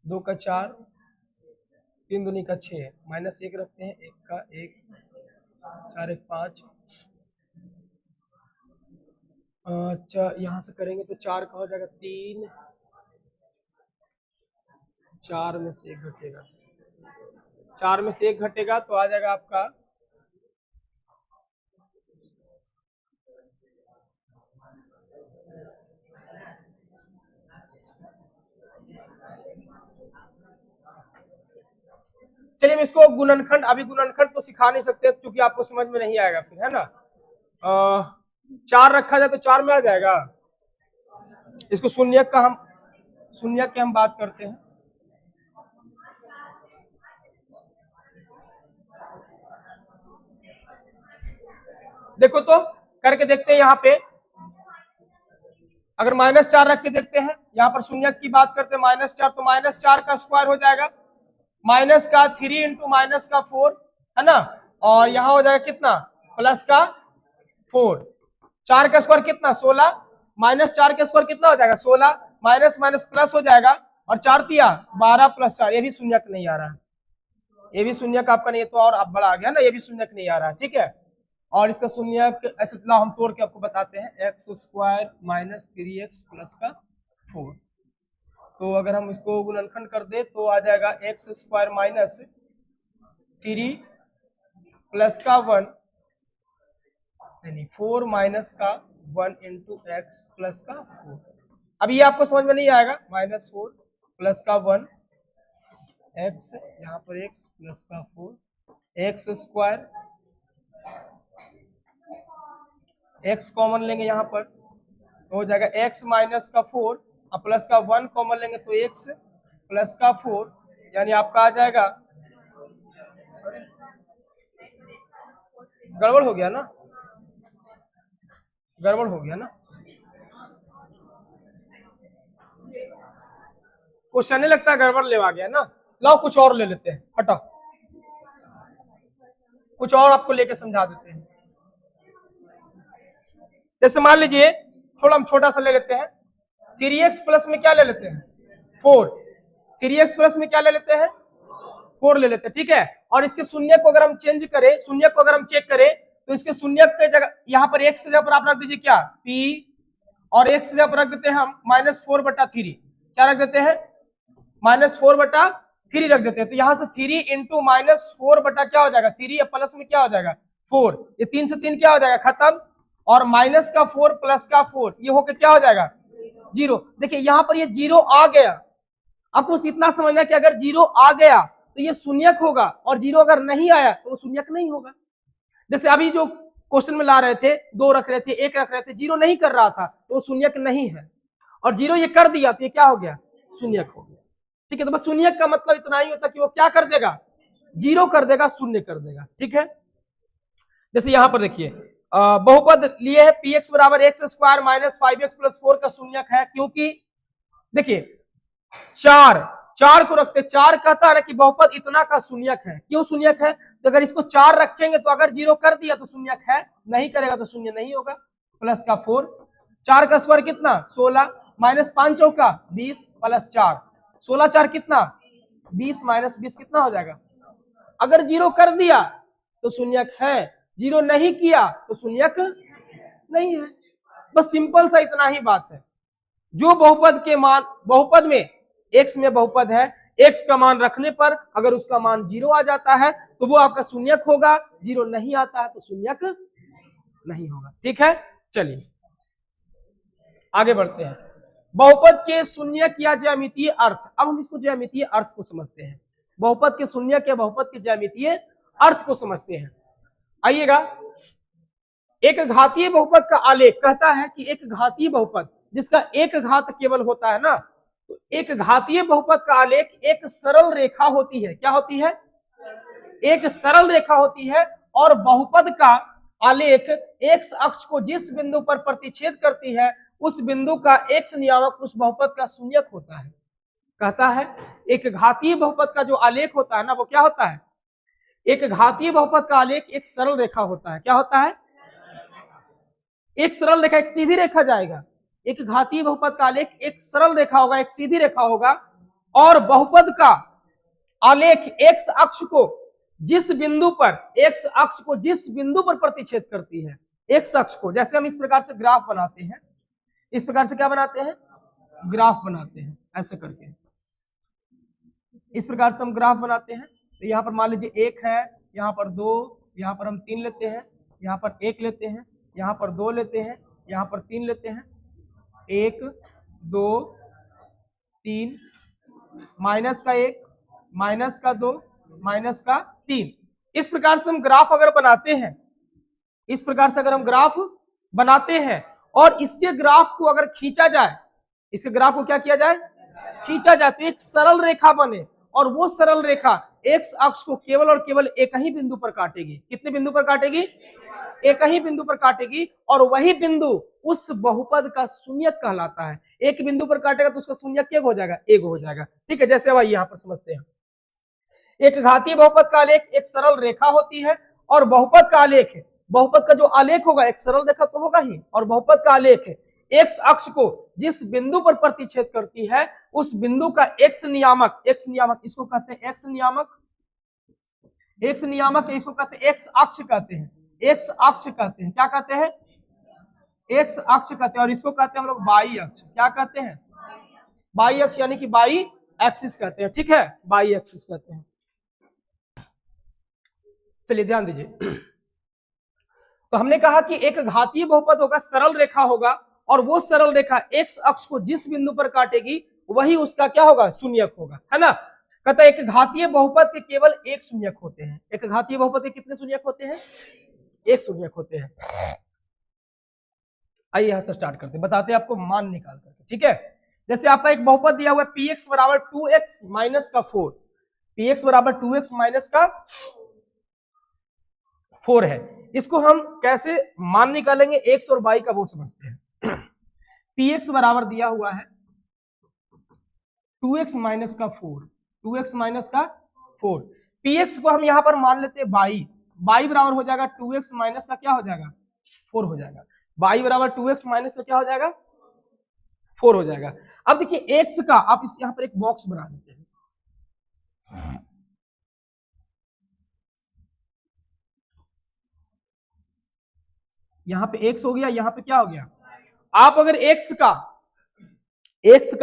2 का 4, 3 दूनी का 6, -1 रखते हैं, 1 का 1, 4 1 5। अच्छा यहाँ से करेंगे तो 4 का हो जाएगा 3, 4 में से 1 घटेगा, 4 में से 1 घटेगा तो आ जाएगा आपका चलिए हम इसको गुणनखंड, अभी गुणनखंड तो सिखा नहीं सकते क्योंकि आपको समझ में नहीं आएगा फिर, है ना। 4 रखा जाए तो 4 में आ जाएगा। इसको शून्यक की हम बात करते हैं। देखो तो करके देखते हैं, यहाँ पे अगर -4 रख के देखते हैं, यहाँ पर शून्यक की बात करते हैं, -4 तो -4 का स्क्वायर हो जाएगा, माइनस का 3 इंटू -4, है ना, और यहाँ हो जाएगा कितना, प्लस का 4, 4 का स्क्वायर कितना 16, -4 का स्क्वायर कितना हो जाएगा 16, माइनस माइनस प्लस हो जाएगा, और 4 तिया 12 + 4, ये भी शून्यक नहीं आ रहा है, ये भी शून्यक आपका नहीं है, तो और अब बड़ा आ गया ना, ये भी शून्यक नहीं आ रहा है, ठीक है। और इसका शून्यक ऐसे हम तोड़ के आपको बताते हैं, x² - 3x + का 4। तो अगर हम इसको गुणनखंड कर दे तो आ जाएगा x² - 3 + का 1, यानी 4 - का 1 इंटू x + का 4। अब ये आपको समझ में नहीं आएगा, -4 + का 1 x, यहाँ पर x + का 4, x², x कॉमन लेंगे यहाँ पर तो हो जाएगा x - का 4 और प्लस का 1 कॉमन लेंगे तो x + का 4, यानी आपका आ जाएगा, गड़बड़ हो गया ना, गड़बड़ हो गया ना, क्वेश्चन नहीं लगता गड़बड़ लेवा गया ना। लाओ कुछ और ले लेते हैं, हटाओ कुछ और आपको लेके समझा देते हैं। जैसे मान लीजिए थोड़ा हम छोटा सा ले लेते हैं, 3x प्लस में क्या ले लेते हैं 4, 3x प्लस में क्या ले लेते हैं 4 ले लेते हैं, ठीक है। और इसके शून्य को अगर हम चेंज करें, शून्य को अगर हम चेक करें तो इसके शून्य के जगह यहाँ पर x की जगह पर आप रख दीजिए क्या p, और x की जगह पर रख देते हैं हम -4/3, क्या रख देते हैं -4/3 रख देते हैं। तो यहाँ से 3 इंटू -4 क्या हो जाएगा 3, या प्लस में क्या हो जाएगा 4, ये 3 से 3 क्या हो जाएगा खत्म, और माइनस का 4 प्लस का 4, ये होकर क्या हो जाएगा 0। देखिए यहाँ पर ये 0 आ गया, आपको बस इतना समझना कि अगर 0 आ गया तो ये शून्यक होगा, और 0 अगर नहीं आया तो वो शून्यक नहीं होगा। जैसे अभी जो क्वेश्चन में ला रहे थे, 2 रख रहे थे, 1 रख रहे थे, 0 नहीं कर रहा था तो वो शून्यक नहीं है, और 0 ये कर दिया तो ये क्या हो गया शून्यक हो गया, ठीक है। तो बस शून्यक का मतलब इतना ही होता कि वो क्या कर देगा 0 कर देगा, शून्य कर देगा, ठीक है। जैसे यहाँ पर देखिए बहुपद लिए है px = x² - 5x + 4 का शून्यक है, क्योंकि देखिए 4 को रखते, 4 कहता है ना कि बहुपद इतना का शून्यक है, क्यों शून्यक है, तो अगर इसको 4 रखेंगे तो अगर 0 कर दिया तो शून्यक है, नहीं करेगा तो शून्य नहीं होगा, प्लस का 4, 4 का स्क्वायर कितना 16, -5 चौका 20 + 4, 16 4 कितना 20, -20 कितना हो जाएगा। अगर 0 कर दिया तो शून्यक है, 0 नहीं किया तो शून्यक नहीं है, बस सिंपल सा इतना ही बात है। जो बहुपद के मान, बहुपद में x में बहुपद है, x का मान रखने पर अगर उसका मान 0 आ जाता है तो वो आपका शून्यक होगा, 0 नहीं आता है तो शून्यक नहीं होगा, ठीक है। चलिए आगे बढ़ते हैं, बहुपद के शून्यक या ज्यामितीय अर्थ। अब हम इसको ज्यामितीय अर्थ को समझते हैं, बहुपद के शून्यक या बहुपद के ज्यामितीय अर्थ को समझते हैं। आइएगा, एक घातीय बहुपद का आलेख कहता है कि एक घातीय बहुपद जिसका एक घात केवल होता है ना, तो एक घातीय बहुपद का आलेख एक सरल रेखा होती है, क्या होती है एक सरल रेखा होती है, और बहुपद का आलेख एक्स अक्ष को जिस बिंदु पर प्रतिच्छेद करती है उस बिंदु का एक्स नियामक उस बहुपद का शून्यक होता है। कहता है एक घातीय बहुपद का जो आलेख होता है ना, वो क्या होता है, एक घातीय बहुपद का आलेख एक सरल रेखा होता है, क्या होता है एक सरल रेखा, एक सीधी रेखा जाएगा, एक घातीय बहुपद का आलेख एक सरल रेखा होगा, एक सीधी रेखा होगा, और बहुपद का आलेख एक्स अक्ष को जिस बिंदु पर, एक्स अक्ष को जिस बिंदु पर प्रतिच्छेद करती है, एक्स अक्ष को, जैसे हम इस प्रकार से ग्राफ बनाते हैं, इस प्रकार से क्या बनाते हैं, ग्राफ बनाते हैं, ऐसे करके इस प्रकार से हम ग्राफ बनाते हैं। तो यहाँ पर मान लीजिए एक है, यहाँ पर दो, यहाँ पर हम तीन लेते हैं, यहाँ पर एक लेते हैं, यहाँ पर दो लेते हैं, यहाँ पर तीन लेते हैं, एक दो तीन, माइनस का एक, माइनस का दो, माइनस का तीन। इस प्रकार से हम ग्राफ अगर बनाते हैं, इस प्रकार से अगर हम ग्राफ बनाते हैं और इसके ग्राफ को अगर खींचा जाए, इसके ग्राफ को क्या किया जाए, खींचा जाए, तो एक सरल रेखा बने, और वो सरल रेखा एक्स अक्ष को केवल और केवल एक ही बिंदु पर काटेगी। कितने बिंदु पर काटेगी, एक ही बिंदु पर काटेगी, और वही बिंदु उस बहुपद का शून्यक कहलाता है। एक बिंदु पर काटेगा तो उसका शून्यक क्या हो जाएगा, एक हो जाएगा। ठीक है, जैसे अब यहाँ पर समझते हैं, एक घातीय बहुपद का आलेख एक सरल रेखा होती है, और बहुपद का आलेख है, बहुपद का जो आलेख होगा एक सरल रेखा तो होगा ही, और बहुपद का आलेख है एक्स अक्ष को जिस बिंदु पर प्रतिच्छेद करती है उस बिंदु का एक्स नियामक, एक्स नियामक इसको कहते हैं एक्स नियामक, एक्स नियामक इसको कहते हैं एक्स अक्ष कहते हैं, एक्स अक्ष कहते हैं, क्या कहते हैं, एक्स अक्ष कहते हैं, और इसको कहते हैं हम लोग बाई अक्ष। क्या कहते हैं, बाई अक्ष, यानी कि बाई एक्सिस कहते हैं। ठीक है, बाई एक्सिस कहते हैं। चलिए ध्यान दीजिए, तो हमने कहा कि एक घातीय बहुपद होगा, सरल रेखा होगा, और वो सरल रेखा एक्स अक्ष को जिस बिंदु पर काटेगी वही उसका क्या होगा, शून्यक होगा, है ना। कहता है एक घातीय बहुपद के केवल एक शून्यक होते हैं। एक घातीय बहुपद के कितने शून्यक होते हैं, एक शून्यक होते हैं। आइए यहां से स्टार्ट करते हैं, बताते हैं आपको मान निकाल करके। ठीक है, जैसे आपका एक बहुपद दिया हुआ है पी एक्स बराबर 2x माइनस का 4, पी एक्स बराबर 2x माइनस का 4 है। इसको हम कैसे मान निकालेंगे, एक्स और वाई का वो समझते हैं। पी एक्स बराबर दिया हुआ है 2x माइनस का 4, 2x माइनस का 4, पी एक्स को हम यहां पर मान लेते हैं बाई, बाई बराबर हो जाएगा 2x माइनस का क्या हो जाएगा, 4 हो जाएगा। बाई बराबर 2x माइनस का क्या हो जाएगा, 4 हो जाएगा। अब देखिए x का आप इस यहां पर एक बॉक्स बना देते हैं, यहां पे x हो गया, यहां पे क्या हो गया। आप अगर x का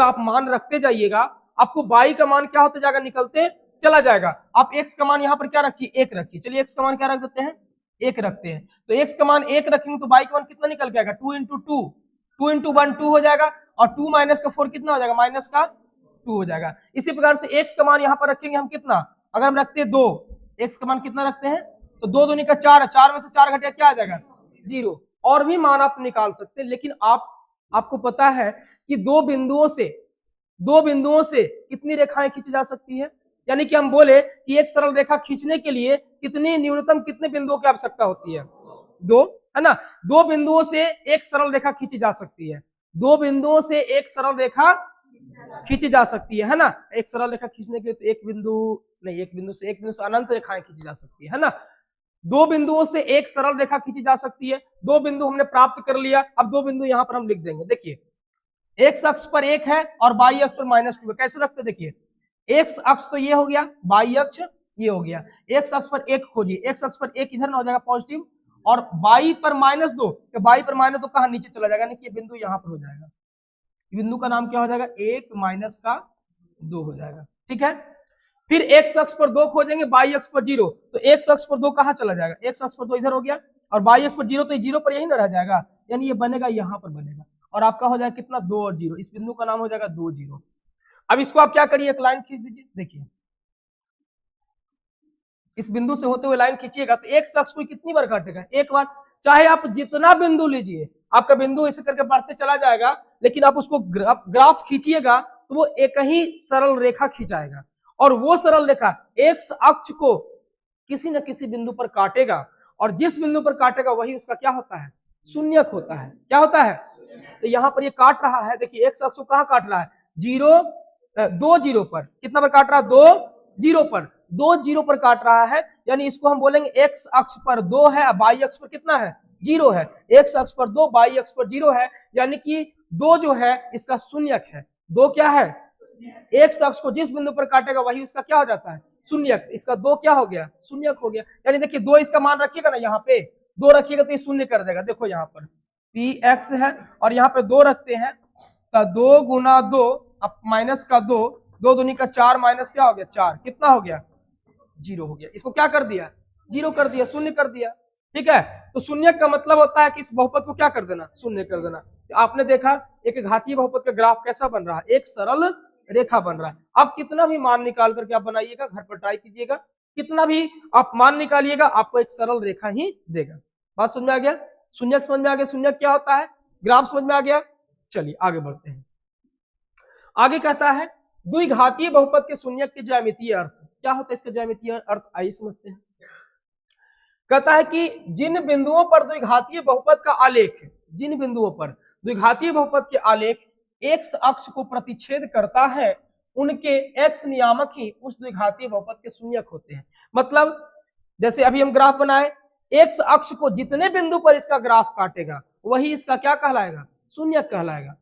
आप मान रखते जाइएगा, आपको y का मान क्या होता जाएगा, निकलते चला जाएगा। आप x का मान यहां पर क्या रखिए, 1 रखिए। चलिए x का मान क्या रख देते हैं, 1 रखते हैं। तो x का मान 1 रखेंगे तो y का मान कितना निकल के आएगा, 2 इंटू 2, 2 इंटू 1 2 हो जाएगा, और 2 माइनस का 4 कितना हो जाएगा, माइनस का 2 हो जाएगा। इसी प्रकार से x का मान यहां पर रखेंगे हम कितना, अगर हम रखते हैं 2, x का मान कितना रखते हैं, तो 2 दूनी का 4 है, 4 में से 4 घटिया क्या आ जाएगा, 0। और भी मान आप निकाल सकते हैं, लेकिन आपको पता है कि दो बिंदुओं से कितनी रेखाएं खींची जा सकती है, यानी कि हम बोले कि एक सरल रेखा खींचने के लिए कितनी न्यूनतम कितने बिंदुओं की आवश्यकता होती है, 2, है ना। 2 बिंदुओं से एक सरल रेखा खींची जा सकती है, 2 बिंदुओं से एक सरल रेखा खींची जा सकती है ना। एक सरल रेखा खींचने के लिए तो एक बिंदु से अनंत रेखाएं खींची जा सकती है ना। 2 बिंदुओं से एक सरल रेखा खींची जा सकती है, 2 बिंदु हमने प्राप्त कर लिया। अब 2 बिंदु यहां पर हम लिख देंगे। देखिए एक्स अक्ष पर 1 है और वाई अक्ष पर -2 है। कैसे रखते, देखिए एक्स अक्ष तो ये हो गया, वाई अक्ष ये हो गया। एक्स अक्ष पर 1 खोजिए, एक्स अक्ष पर 1 इधर ना हो जाएगा पॉजिटिव, और वाई पर -2, तो वाई पर -2 कहां, नीचे चला जाएगा, यानी कि ये बिंदु यहां पर हो जाएगा। बिंदु का नाम क्या हो जाएगा, 1 माइनस का 2 हो जाएगा। ठीक है, फिर एक्स अक्ष पर 2 खोजेंगे, वाई अक्ष पर 0, तो एक्स अक्ष पर 2 कहां चला जाएगा, एक्स अक्ष पर 2 इधर हो गया, और वाई अक्ष पर 0, तो 0 पर यही ना रह जाएगा, यानी ये बनेगा यहां पर बनेगा, और आपका हो जाएगा कितना, 2 और 0। इस बिंदु का नाम हो जाएगा 2 0। अब इसको आप क्या करिए, एक लाइन खींच दीजिए। देखिए इस बिंदु से होते हुए लाइन खींचिएगा तो एक अक्ष को कितनी बार काटेगा, एक बार। चाहे आप जितना बिंदु लीजिए, आपका बिंदु ऐसे करके बढ़ते चला जाएगा, लेकिन आप उसको ग्राफ खींचिएगा तो वो एक ही सरल रेखा खींचाएगा, और वो सरल रेखा एक्स अक्ष को किसी न किसी बिंदु पर काटेगा, और जिस बिंदु पर काटेगा वही उसका क्या होता है, शून्यक होता है। क्या होता है, तो यहां पर ये काट रहा है, देखिए एक्स अक्ष को कहां काट रहा है, 2 0 पर। कितना पर काट रहा है, 2 0 पर, 2 0 पर काट रहा है, यानी इसको हम बोलेंगे एक्स अक्ष पर 2 है, वाई अक्ष पर कितना है, जीरो है। एक्स अक्ष पर 2, वाई अक्ष पर 0 है, यानी कि 2 जो है इसका शून्यक है। 2 क्या है? एक्स अक्ष को जिस बिंदु पर काटेगा वही उसका क्या हो जाता है? शून्यक। इसका 2 क्या हो गया? शून्यक हो गया। यानी देखिए 2 इसका मान रखिएगा ना, यहाँ पे 2 रखिएगा तो ये शून्य कर देगा। देखो यहाँ पर पी एक्स है और यहाँ पे 2 रखते हैं तो 2 गुना 2 अब माइनस का 2, 2 दूनी का 4 माइनस क्या हो गया 4, कितना हो गया? 0 हो गया। इसको क्या कर दिया? 0 कर दिया, शून्य कर दिया। ठीक है, तो शून्य का मतलब होता है कि इस बहुपद को क्या कर देना? शून्य कर देना। तो आपने देखा एक घातीय बहुपद का ग्राफ कैसा बन रहा है? एक सरल रेखा बन रहा है। आप कितना भी मान निकाल करके आप बनाइएगा, घर पर ट्राई कीजिएगा, कितना भी आप मान निकालिएगा आपको एक सरल रेखा ही देगा। बात समझ में आ गया? शून्यक समझ में आ गया? शून्यक क्या होता है? ग्राफ समझ में आ गया? चलिए आगे बढ़ते हैं। आगे कहता है द्विघातीय बहुपद के शून्यक के ज्यामितीय अर्थ। क्या होता है इसका ज्यामितीय अर्थ? आइए समझते हैं। कहता है कि जिन बिंदुओं पर द्विघातीय बहुपद का आलेख, जिन बिंदुओं पर द्विघातीय बहुपद के आलेख एक्स अक्ष को प्रतिच्छेद करता है उनके एक्स नियामक ही उस द्विघातीय बहुपद के शून्यक होते हैं। मतलब जैसे अभी हम ग्राफ बनाए, एक्स अक्ष को जितने बिंदु पर इसका ग्राफ काटेगा वही इसका क्या कहलाएगा? शून्यक कहलाएगा।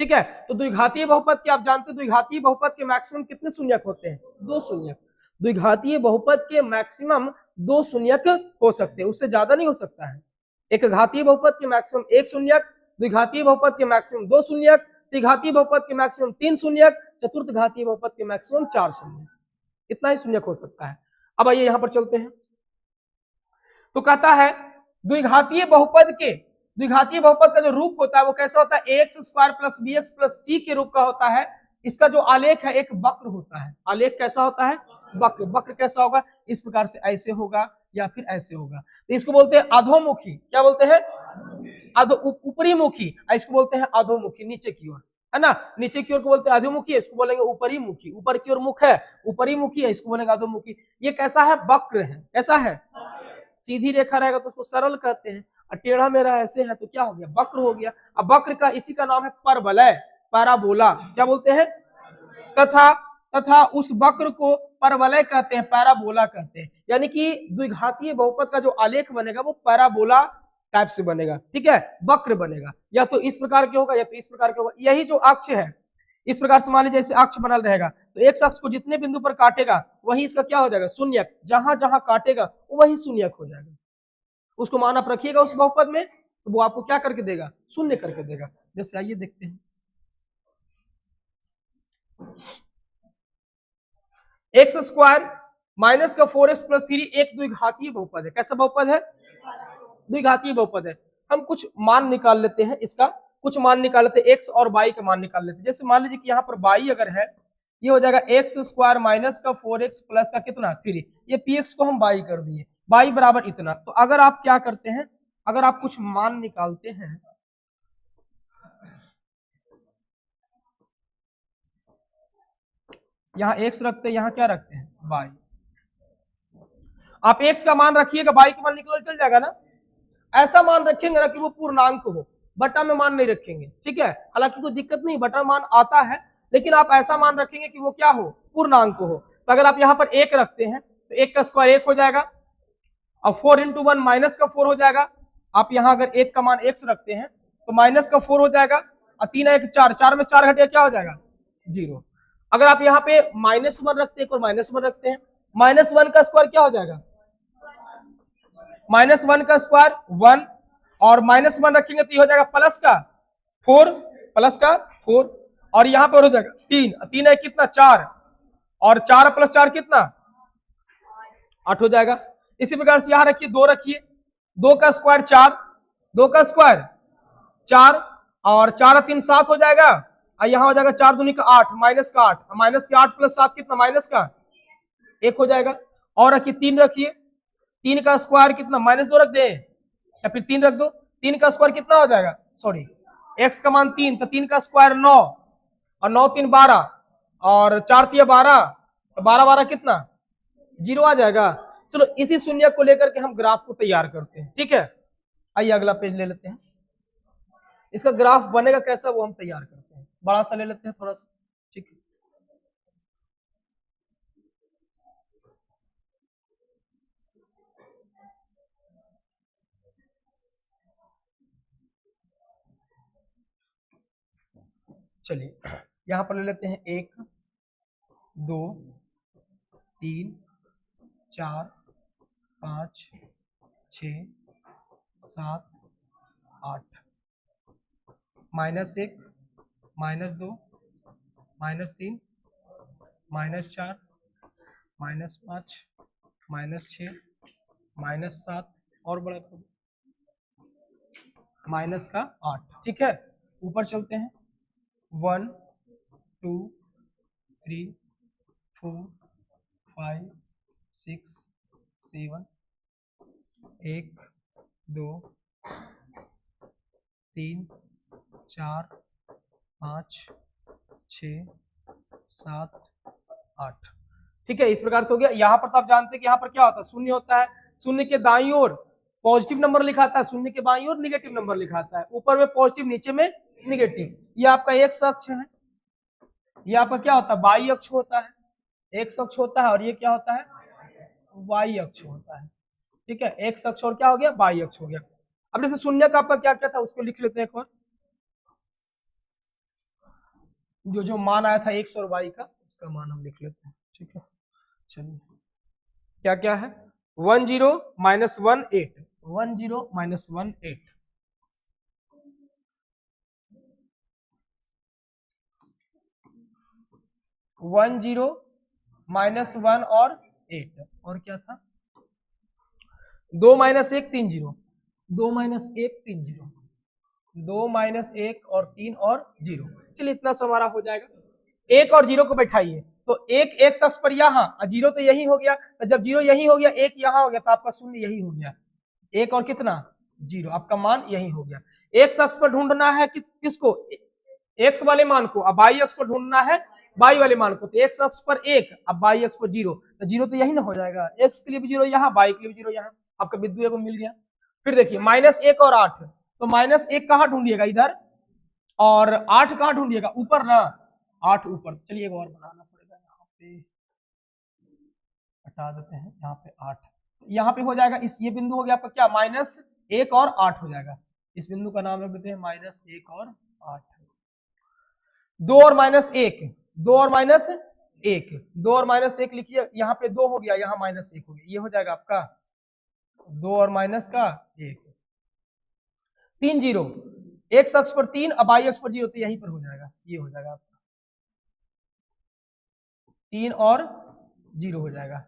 ठीक है, तो द्विघातीय बहुपद के आप जानते हैं द्विघातीय बहुपद के मैक्सिमम कितने शून्यक होते हैं? 2 शून्यक। द्विघातीय बहुपद के मैक्सिमम 2 शून्यक हो सकते हैं, उससे ज्यादा नहीं हो सकता है। एक घातीय बहुपद के मैक्सिमम 1 शून्यक, द्विघातीय बहुपद के मैक्सिमम 2 शून्यक, त्रिघातीय बहुपद के मैक्सिमम 3 शून्यक, चतुर्थ घातीय बहुपद के मैक्सिमम 4 शून्यक। इतना ही शून्यक हो सकता है। अब आइए यहां पर चलते हैं। तो कहता है द्विघातीय बहुपद का जो रूप होता है वो कैसा होता है? X square plus b x plus c के रूप का होता है। इसका जो आलेख है एक वक्र होता है। आलेख कैसा होता है? वक्र। वक्र कैसा होगा? इस प्रकार से ऐसे होगा या फिर ऐसे होगा। तो इसको बोलते हैं अधोमुखी। क्या बोलते हैं? ऊपरी मुखी। इसको बोलते हैं अधोमुखी, नीचे की ओर, है ना। नीचे की ओर को बोलते हैं अधोमुखी, इसको बोलेंगे ऊपरी मुखी। ऊपर की ओर मुख है, ऊपरी मुखी है, इसको बोलेंगे अधोमुखी। ये कैसा है? वक्र है। कैसा है? सीधी रेखा रहेगा तो उसको सरल कहते हैं, और टेढ़ा मेढ़ा ऐसे है तो क्या हो गया? वक्र हो गया। अब वक्र का इसी का नाम है परवलय, पैराबोला। क्या बोलते हैं? तथा उस वक्र को परवलय कहते हैं, पैराबोला कहते हैं। यानी कि द्विघातीय बहुपद का जो आलेख बनेगा वो पैराबोला टाइप से बनेगा। ठीक है, वक्र बनेगा, या तो इस प्रकार के होगा या तो इस प्रकार के होगा। यही जो अक्ष है इस प्रकार से मान लीजिए जैसे अक्ष बनल रहेगा तो एक अक्ष को जितने बिंदु पर काटेगा वही इसका क्या हो जाएगा? शून्यक। जहां जहां काटेगा वही शून्यक हो जाएगा। उसको मान आप रखिएगा उस बहुपद में तो वो आपको क्या करके देगा? शून्य करके देगा। जैसे आइए देखते हैं, एक्स स्क्वायर माइनस का 4x प्लस 3 एक द्विघातीय बहुपद है। कैसा बहुपद है? द्विघातीय बहुपद है। हम कुछ मान निकाल लेते हैं, इसका कुछ मान निकाल लेते हैं, एक्स और वाई का मान निकाल लेते हैं। जैसे मान लीजिए कि यहाँ पर वाई अगर है, ये हो जाएगा एक्स स्क्वायर माइनस का 4x प्लस का कितना 3, ये px को हम वाई कर दिए, वाई बराबर इतना। तो अगर आप क्या करते हैं, अगर आप कुछ मान निकालते हैं, यहाँ x रखते हैं, यहाँ क्या रखते हैं? वाई। आप x का मान रखिएगा, वाई का मान निकल चल जाएगा ना। ऐसा मान रखेंगे ना कि वो पूर्णांक हो, बटा में मान नहीं रखेंगे। ठीक है, हालांकि कोई दिक्कत नहीं, बटा मान आता है, लेकिन आप ऐसा मान रखेंगे कि वो क्या हो? पूर्णांक हो। तो अगर आप यहाँ पर 1 रखते हैं तो 1 का स्क्वायर 1 हो जाएगा, और 4 इंटू 1 माइनस का 4 हो जाएगा। आप यहाँ अगर 1 का मान x रखते हैं तो माइनस का 4 हो जाएगा, और 3 1 4, 4 में 4 घटिया क्या हो जाएगा? 0। अगर आप यहाँ पे -1 रखते हैं और -1 रखते हैं, -1 का स्क्वायर क्या हो जाएगा? -1 का स्क्वायर 1, और -1 रखेंगे तो ये हो जाएगा प्लस का 4, प्लस का 4, और यहाँ पर हो जाएगा 3, 3 है कितना? 4, और 4 प्लस 4 कितना? 8 हो जाएगा। इसी प्रकार से यहाँ रखिए 2 रखिए, 2 का स्क्वायर 4, 2 का स्क्वायर 4, और 4 और 3 7 हो जाएगा, और यहाँ हो जाएगा 4 दूनी का 8, माइनस का 8, माइनस के 8 प्लस 7 कितना? माइनस का 1 हो जाएगा। और रखिए 3 रखिए, 3 का स्क्वायर कितना? -2 रख दे या फिर 3 रख दो, 3 का स्क्वायर कितना हो जाएगा? सॉरी, x का मान 3, तो 3 का स्क्वायर 9, और 9 3 12, और 4 3 12, तो 12 12 कितना? 0 आ जाएगा। चलो इसी शून्य को लेकर के हम ग्राफ को तैयार करते हैं। ठीक है, आइए अगला पेज ले लेते हैं। इसका ग्राफ बनेगा कैसा वो हम तैयार करते हैं। बड़ा सा ले लेते हैं थोड़ा सा। ठीक है, चलिए यहां पर ले लेते हैं 1 2 3 4 5 6 7 8 -1 -2 -3 -4 -5 -6 -7 और बड़ा कर -8। ठीक है, ऊपर चलते हैं 1 2 3 4 5 6 7 1 2 3 4 5 6 7 8। ठीक है, इस प्रकार से हो गया। यहाँ पर तो आप जानते हैं कि यहाँ पर क्या होता है, शून्य होता है। शून्य के दाईं ओर पॉजिटिव नंबर लिखाता है, शून्य के बाईं ओर निगेटिव नंबर लिखाता है, ऊपर में पॉजिटिव नीचे में निगेटिव। ये आपका एक्स अक्ष है, ये आपका क्या होता है, वाई अक्ष होता है। एक्स अक्ष होता है और ये क्या होता है, वाई अक्ष होता है। ठीक है, एक्स अक्ष और क्या हो गया, वाई अक्ष हो गया। अब जैसे शून्य का आपका क्या क्या था उसको लिख लेते हैं एक बार, जो मान आया था एक्स और वाई का उसका मान हम लिख लेते हैं। ठीक है, चलिए क्या क्या है, 10 -18 10 -18 10 -1 और 8 और क्या था 2 -1 3 0 2 -1 3 0 2 -1 और 3 और 0। चलिए इतना सा हमारा हो जाएगा। 1 और 0 को बैठाइए तो 1 एक्स अक्ष पर यहाँ, 0 तो यही हो गया, तो जब 0 यही हो गया 1 यहाँ हो गया तो आपका शून्य यही हो गया। 1 और कितना 0, आपका मान यही हो गया। एक्स अक्ष पर ढूंढना है किसको, एक्स वाले मान को, अब वाई अक्ष पर ढूंढना है वाई वाले मान को। तो एक्स अक्ष पर 1, अब वाई अक्ष पर 0, तो 0 तो यही ना हो जाएगा, एक्स के लिए भी 0 यहाँ, वाई के लिए भी 0 यहाँ, आपका बिंदु को मिल गया। फिर देखिए -1 और 8, तो -1 कहाँ ढूंढिएगा इधर, और 8 कहाँ ढूंढिएगा, ऊपर ना, 8 ऊपर। चलिए एक और बनाना पड़ेगा, यहाँ पे हटा देते हैं, यहाँ पे 8, यहाँ पे हो जाएगा इस, ये बिंदु हो गया आपका क्या, -1 और 8 हो जाएगा। इस बिंदु का नाम रख देते हैं -1 और 8। 2 और -1, 2 और -1, 2 और -1 लिखिए, यहाँ पे 2 हो गया, यहाँ -1 हो गया, ये हो जाएगा आपका 2 और -1 3 0, एक्स अक्ष पर 3, अब वाई अक्ष पर 0, तो यहीं पर हो जाएगा, ये हो जाएगा आपका 3 और 0 हो जाएगा।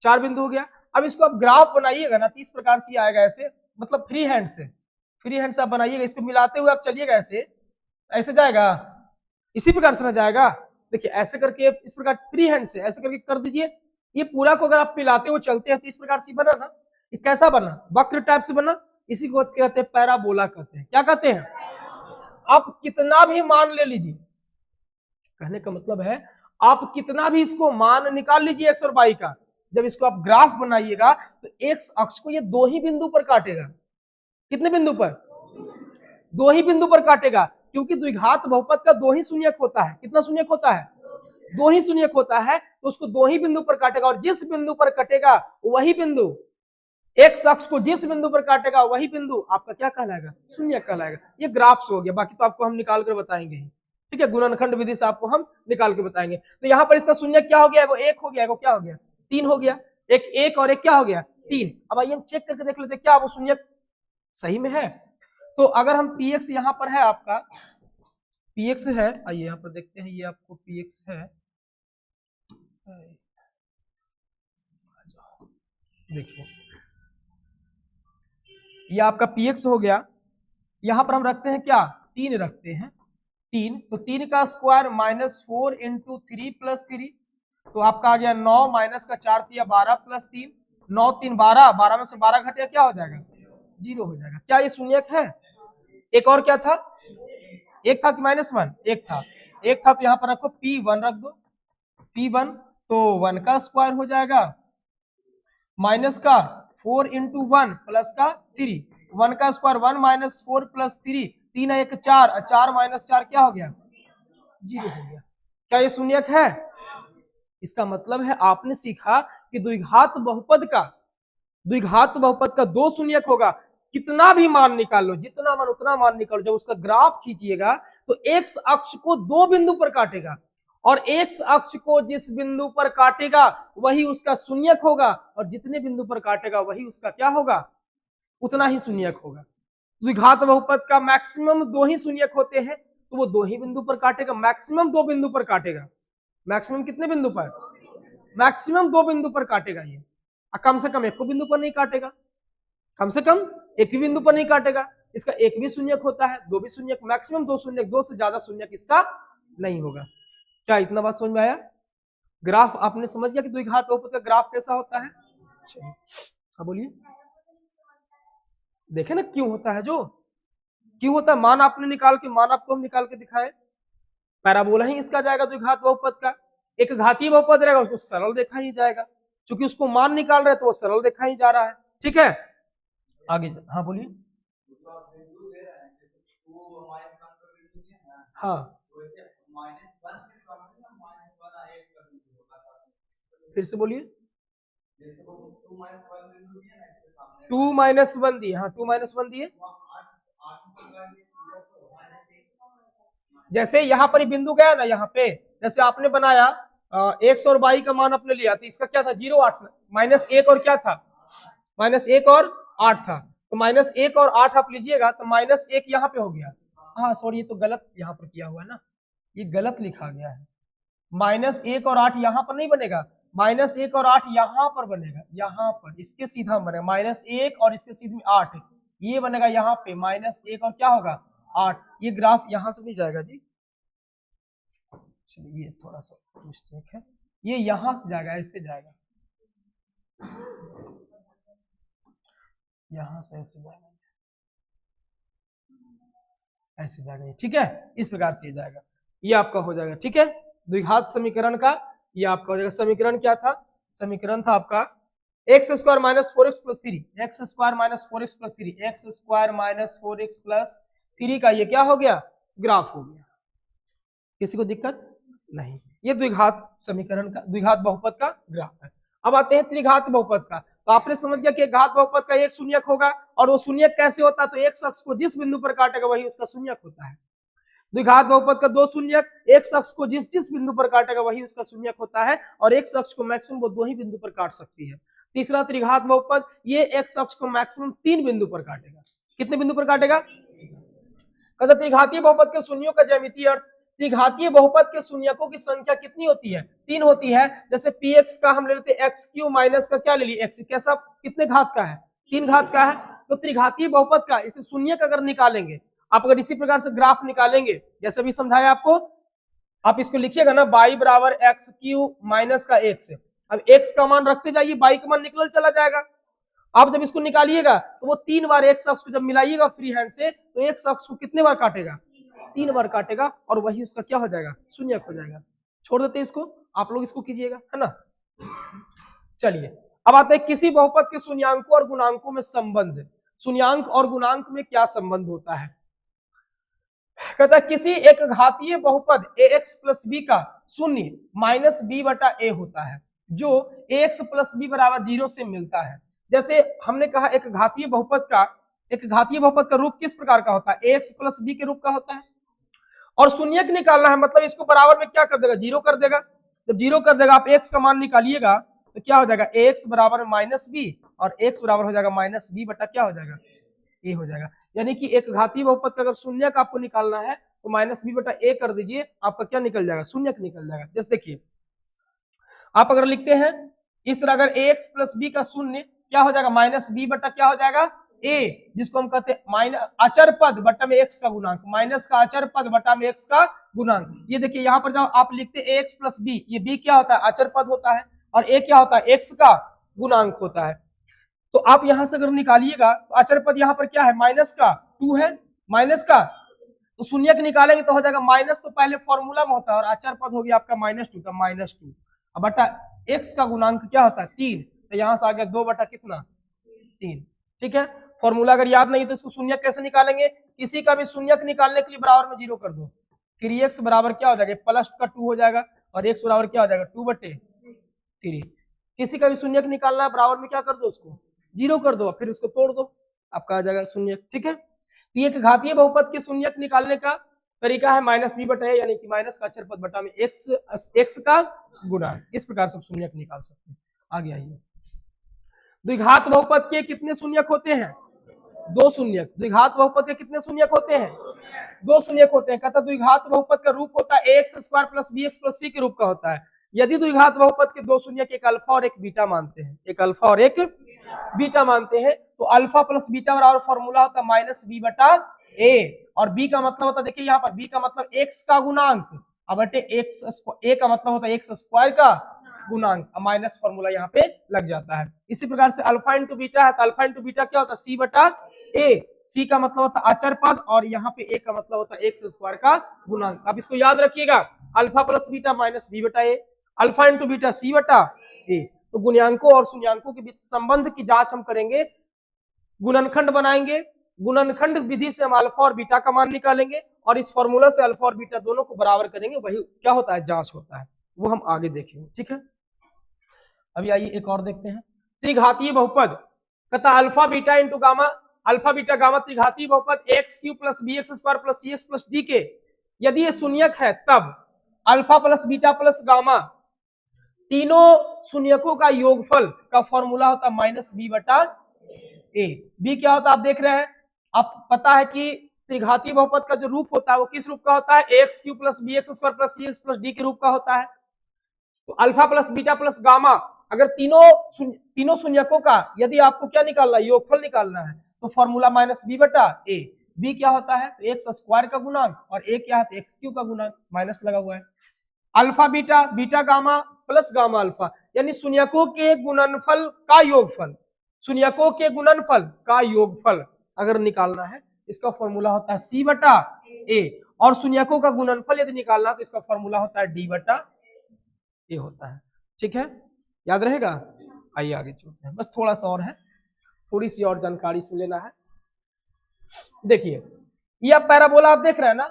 4 बिंदु हो गया। अब इसको आप ग्राफ बनाइएगा ना, 30 प्रकार से आएगा ऐसे, मतलब फ्री हैंड से आप बनाइएगा, इसको मिलाते हुए आप चलिएगा, ऐसे जाएगा, इसी प्रकार से ना जाएगा। देखिए ऐसे करके इस प्रकार फ्री हैंड से ऐसे करके कर दीजिए, ये पूरा को अगर आप मिलाते हुए चलते हैं तो इस प्रकार से बना ना, ये कैसा बना, वक्र टाइप से बना, इसी को कहते हैं पैराबोला कहते हैं। क्या कहते हैं, आप कितना भी मान ले लीजिए, कहने का मतलब है आप कितना भी इसको मान निकाल लीजिए एक्स और वाई का, जब इसको आप ग्राफ बनाइएगा तो एक्स अक्ष को ये 2 ही बिंदु पर काटेगा। कितने बिंदु पर, 2 ही बिंदु पर काटेगा, क्योंकि द्विघात बहुपद का 2 ही शून्यक होता है। कितना शून्यक होता है, 2 ही शून्यक होता है, तो उसको 2 ही बिंदु पर काटेगा, और जिस बिंदु पर कटेगा वही बिंदु, एक्स अक्ष को जिस बिंदु पर काटेगा वही बिंदु आपका क्या कहलाएगा, शून्यक कहलाएगा। ये ग्राफ से हो गया, बाकी तो आपको हम निकाल कर बताएंगे। ठीक है, गुणनखंड विधि से आपको हम निकाल के बताएंगे। तो यहाँ पर इसका शून्यक क्या हो गया, वो 1 हो गया, वो क्या हो गया 3 हो गया, एक और एक क्या हो गया 3। अब आइए हम चेक करके देख लेते हैं क्या वो शून्यक सही में है। तो अगर हम px यहाँ पर है, आपका px है, आइए यहाँ पर देखते हैं, ये आपको px है, देखिए ये आपका px हो गया। यहाँ पर हम रखते हैं क्या, 3 रखते हैं, 3, तो 3 का स्क्वायर -4 × 3 + 3, तो आपका आ गया 9 माइनस का 4 × 12 + 3, 9 3 12, 12 में से 12 घटेगा क्या हो जाएगा 0 हो जाएगा। क्या ये शून्यक है। एक और क्या था, एक था कि -1, एक था, तो यहाँ पर रखो P1 रख दो, P1, तो 1 का स्क्वायर हो जाएगा माइनस का 4 × 1 प्लस का 3, 1 का स्क्वायर 1 - 4 + 3, 3 1 4, 4 - 4 क्या हो गया 0 हो गया। क्या ये शून्यक है। इसका मतलब है आपने सीखा कि द्विघात बहुपद का 2 शून्यक होगा, कितना भी मान निकाल लो, जितना मान उतना मान निकालो, जब उसका ग्राफ खींचिएगा तो एक्स अक्ष को 2 बिंदु पर काटेगा, और एक्स अक्ष को जिस बिंदु पर काटेगा वही उसका शून्यक होगा, और जितने बिंदु पर काटेगा वही उसका क्या होगा, उतना ही शून्यक होगा। द्विघात बहुपद का मैक्सिमम 2 ही शून्यक होते हैं, तो वो 2 ही बिंदु पर काटेगा, मैक्सिमम 2 बिंदु पर काटेगा। मैक्सिमम कितने बिंदु पर, मैक्सिमम 2 बिंदु पर काटेगा ये, कम से कम एक को बिंदु पर नहीं काटेगा, कम से कम एक ही बिंदु पर नहीं काटेगा। इसका एक भी शून्यक होता है, 2 भी शून्यक, मैक्सिमम 2 शून्यक, 2 से ज्यादा शून्यक इसका नहीं होगा। क्या इतना बात समझ में आया? ग्राफ आपने समझ गया कि द्विघात बहुपद का ग्राफ कैसा होता है? चलिए हाँ बोलिए। देखे ना क्यों होता है, जो क्यों होता है, मान आपने निकाल के, मान आपको हम निकाल के दिखाए, पैराबोला ही इसका जाएगा द्विघात बहुपद का। एक घातीय बहुपद रहेगा उसको सरल देखा ही जाएगा, क्योंकि उसको मान निकाल रहे तो वो सरल देखा ही जा रहा है। ठीक है आगे हाँ बोलिए। हाँ फिर से बोलिए। 2 - 1 दिए, हाँ 2 - 1 दिए। जैसे यहाँ पर बिंदु गया ना, यहाँ पे जैसे आपने बनाया एक्स और वाई का मान आपने लिया, तो इसका क्या था 0 8 -1 और क्या था, -1 और 8 था, तो -1 और 8 आप लीजिएगा तो -1 यहाँ पे हो गया। हाँ सॉरी ये तो गलत यहाँ पर किया हुआ है ना, ये गलत लिखा गया है। -1 और 8 यहाँ पर नहीं बनेगा, -1 और 8 यहाँ पर बनेगा, यहाँ पर इसके सीधा बनेगा -1 और इसके सीधे 8, ये बनेगा यहाँ पे -1 और क्या होगा 8। ये ग्राफ यहाँ से नहीं जाएगा जी, चलिए ये थोड़ा सा मिस्टेक है, ये यहां से जाएगा, ऐसे जाएगा, यहां से ऐसे जाएगा, ऐसे जाएगा, ठीक है इस प्रकार से ये जाएगा, ये आपका हो जाएगा। ठीक है द्विघात समीकरण का ये आपका हो जाएगा। समीकरण क्या था, समीकरण था आपका x² - 4x + 3, x² - 4x + 3, x² - 4x + 3 का ये क्या हो गया, ग्राफ हो गया। किसी को दिक्कत नहीं, ये द्विघात समीकरण का, द्विघात बहुपद का ग्राफ है। अब आते हैं त्रिघात बहुपद का, तो आपने समझ गया कि घात बहुपद का एक शून्यक होगा, और वो शून्यक कैसे होता है, तो एक शख्स को जिस बिंदु पर काटेगा वही उसका शून्यक होता है। द्विघात बहुपद का 2 शून्यक, एक शख्स को जिस जिस बिंदु पर काटेगा वही उसका शून्यक होता है, और एक शख्स को मैक्सिमम वो 2 ही बिंदु पर काट सकती है। तीसरा त्रिघात बहुपद, ये एक शख्स को मैक्सिमम 3 बिंदु पर काटेगा। कितने बिंदु पर काटेगा, कहते त्रिघातीय बहुपद के शून्यों का ज्यामितीय अर्थ, त्रिघातीय बहुपद के शून्यकों की संख्या कितनी होती है, 3 होती है। जैसे px का हम ले लेते हैं x³ माइनस का क्या ले लिए x, कैसा कितने घात का है, 3 घात का है। तो त्रिघातीय बहुपद का इसे शून्यक अगर निकालेंगे आप, अगर इसी प्रकार से ग्राफ निकालेंगे जैसे भी समझाया आपको, आप इसको लिखिएगा ना y = x³ माइनस का x। अब x का मान रखते जाइए, y का मान निकल चला जाएगा। आप जब इसको निकालिएगा तो वो 3 बार एक शख्स को जब मिलाइएगा फ्री हैंड से, तो एक शख्स को कितने बार काटेगा, 3 बार काटेगा, और वही उसका क्या हो जाएगा, शून्यक हो जाएगा। छोड़ देते इसको, आप लोग इसको कीजिएगा, है ना। चलिए अब आते हैं किसी बहुपद के शून्यांकों और गुणांकों में संबंध। शून्यांक और गुणांक में क्या संबंध होता है, कहता है किसी एक घातीय बहुपद ax + b का शून्य -b/a होता है, जो ax + b = 0 से मिलता है। जैसे हमने कहा एक घातीय बहुपद का रूप किस प्रकार का होता है, ax + b के रूप का होता है, और शून्यक निकालना है, मतलब इसको बराबर में क्या कर देगा, 0 कर देगा। जब 0 कर देगा आप x का मान निकालिएगा तो क्या हो जाएगा, ax = -b, और x बराबर हो जाएगा -b बटा क्या हो जाएगा, a हो जाएगा। यानी कि एक घातीय बहुपद का अगर शून्यक आपको निकालना है तो -b/a कर दीजिए, आपका क्या निकल जाएगा, शून्यक निकल जाएगा। जैसे देखिए आप अगर लिखते हैं इस तरह, अगर ax + b का शून्य क्या हो जाएगा, -b बटा क्या हो जाएगा a, जिसको हम कहते हैं अचर पद बटा में x का गुणांक, माइनस का अचर पद बटा में x का गुणांक। ये देखिए यहाँ पर जब आप लिखते हैं ax + b, ये b क्या होता है, अचर पद होता है, और a क्या होता है, x का गुणांक होता है। तो आप यहां से अगर निकालिएगा तो अचर पद यहाँ पर क्या है, -2 है, माइनस का, तो शून्यक निकालेंगे तो हो जाएगा माइनस, तो पहले फॉर्मूला में होता है, और अचर पद हो गया आपका -2 का -2, अब बटा x का गुणांक क्या होता है 3, तो यहां से आ गया 2 बटा कितना 3। ठीक है, फॉर्मूला अगर याद नहीं तो इसको शून्यक कैसे निकालेंगे, किसी का भी शून्यक निकालने के लिए बराबर में 0 कर दो, 3x बराबर क्या हो जाएगा +2 हो जाएगा, और x बराबर क्या हो जाएगा 2/3। किसी का भी शून्यक निकालना है बराबर में क्या कर दो, उसको 0 कर दो, फिर उसको तोड़ दो, आपका आ जाएगा शून्यक। ठीक है, तो ये घातीय बहुपद के शून्यक निकालने का तरीका है माइनस बी बटा ए, यानी कि माइनस का अक्षर पद बटा में एक्स का गुणा। इस प्रकार से शून्यक निकाल सकते हैं। आगे आइए, द्विघात बहुपद के कितने शून्यक होते हैं? दो शून्यक। द्विघात बहुपद के कितने शून्यक होते हैं? दो शून्यक होते हैं। कहता द्विघात बहुपद का रूप होता है x square plus b x plus c के रूप का होता है। यदि द्विघात बहुपद के दो शून्यक एक अल्फा और एक बीटा मानते हैं, एक अल्फा और एक बीटा मानते हैं, तो अल्फा प्लस बीटा बराबर फॉर्मूला होता है माइनस बी बटा ए, और बी का मतलब होता है, देखिए यहाँ पर बी का मतलब एक्स का गुणांक, अब बटे एक्स, ए का मतलब होता है एक्स स्क्वायर का गुणांक, माइनस फॉर्मूला यहाँ पे लग जाता है। इसी प्रकार से अल्फा इंटू बीटा है, तो अल्फा इंटू बीटा क्या होता है? सी बटा ए, सी का मतलब होता है अचर पद, और यहाँ पे ए का मतलब होता है एक्स स्क्वायर का गुणांक। अब इसको याद रखिएगा, alpha plus beta minus B बटा A, alpha into beta C बटा ए। तो गुण्यांकों और शून्यांकों के बीच संबंध की जांच हम करेंगे, गुणनखंड बनाएंगे, गुणनखंड विधि से हम अल्फा और बीटा का मान निकालेंगे, और इस फॉर्मूला से अल्फा और बीटा दोनों को बराबर करेंगे, वही क्या होता है? जांच होता है। वो हम आगे देखेंगे। ठीक है, अभी आइए एक और देखते हैं, त्रिघातीय बहुपद। कहता alpha beta into gamma, alpha beta gamma त्रिघातीय बहुपद x cube plus b x square plus c x plus d के यदि ये शून्यक है, तब alpha plus beta plus gamma तीनों शून्यकों का योगफल का फॉर्मूला होता है माइनस बी बटा ए। बी क्या होता है आप देख रहे हैं, आप पता है कि त्रिघातीय बहुपद का जो रूप होता है वो किस रूप का होता है? X cube plus b x square plus c x plus d के रूप का होता है। तो alpha plus beta plus gamma, अगर तीनों शून्यकों का यदि आपको क्या निकालना है? योगफल निकालना है, तो फॉर्मूला माइनस बी बटा ए। बी क्या होता है? तो एक्स स्क्वायर का गुणांक, और ए क्या है? तो एक्स क्यू का गुणांक, माइनस लगा हुआ है। Alpha beta, beta gamma plus gamma alpha, यानी शून्यकों के गुणनफल का योगफल, शून्यकों के गुणनफल का योगफल अगर निकालना है, इसका फॉर्मूला होता है सी बटा ए, और शून्यकों का गुणनफल यदि निकालना तो इसका फॉर्मूला होता है डी बटा ए होता है। ठीक है, याद रहेगा। आइए आगे चलते हैं, बस थोड़ा सा और है, थोड़ी सी और जानकारी इसमें लेना है। देखिए यह पैराबोला आप देख रहे हैं ना,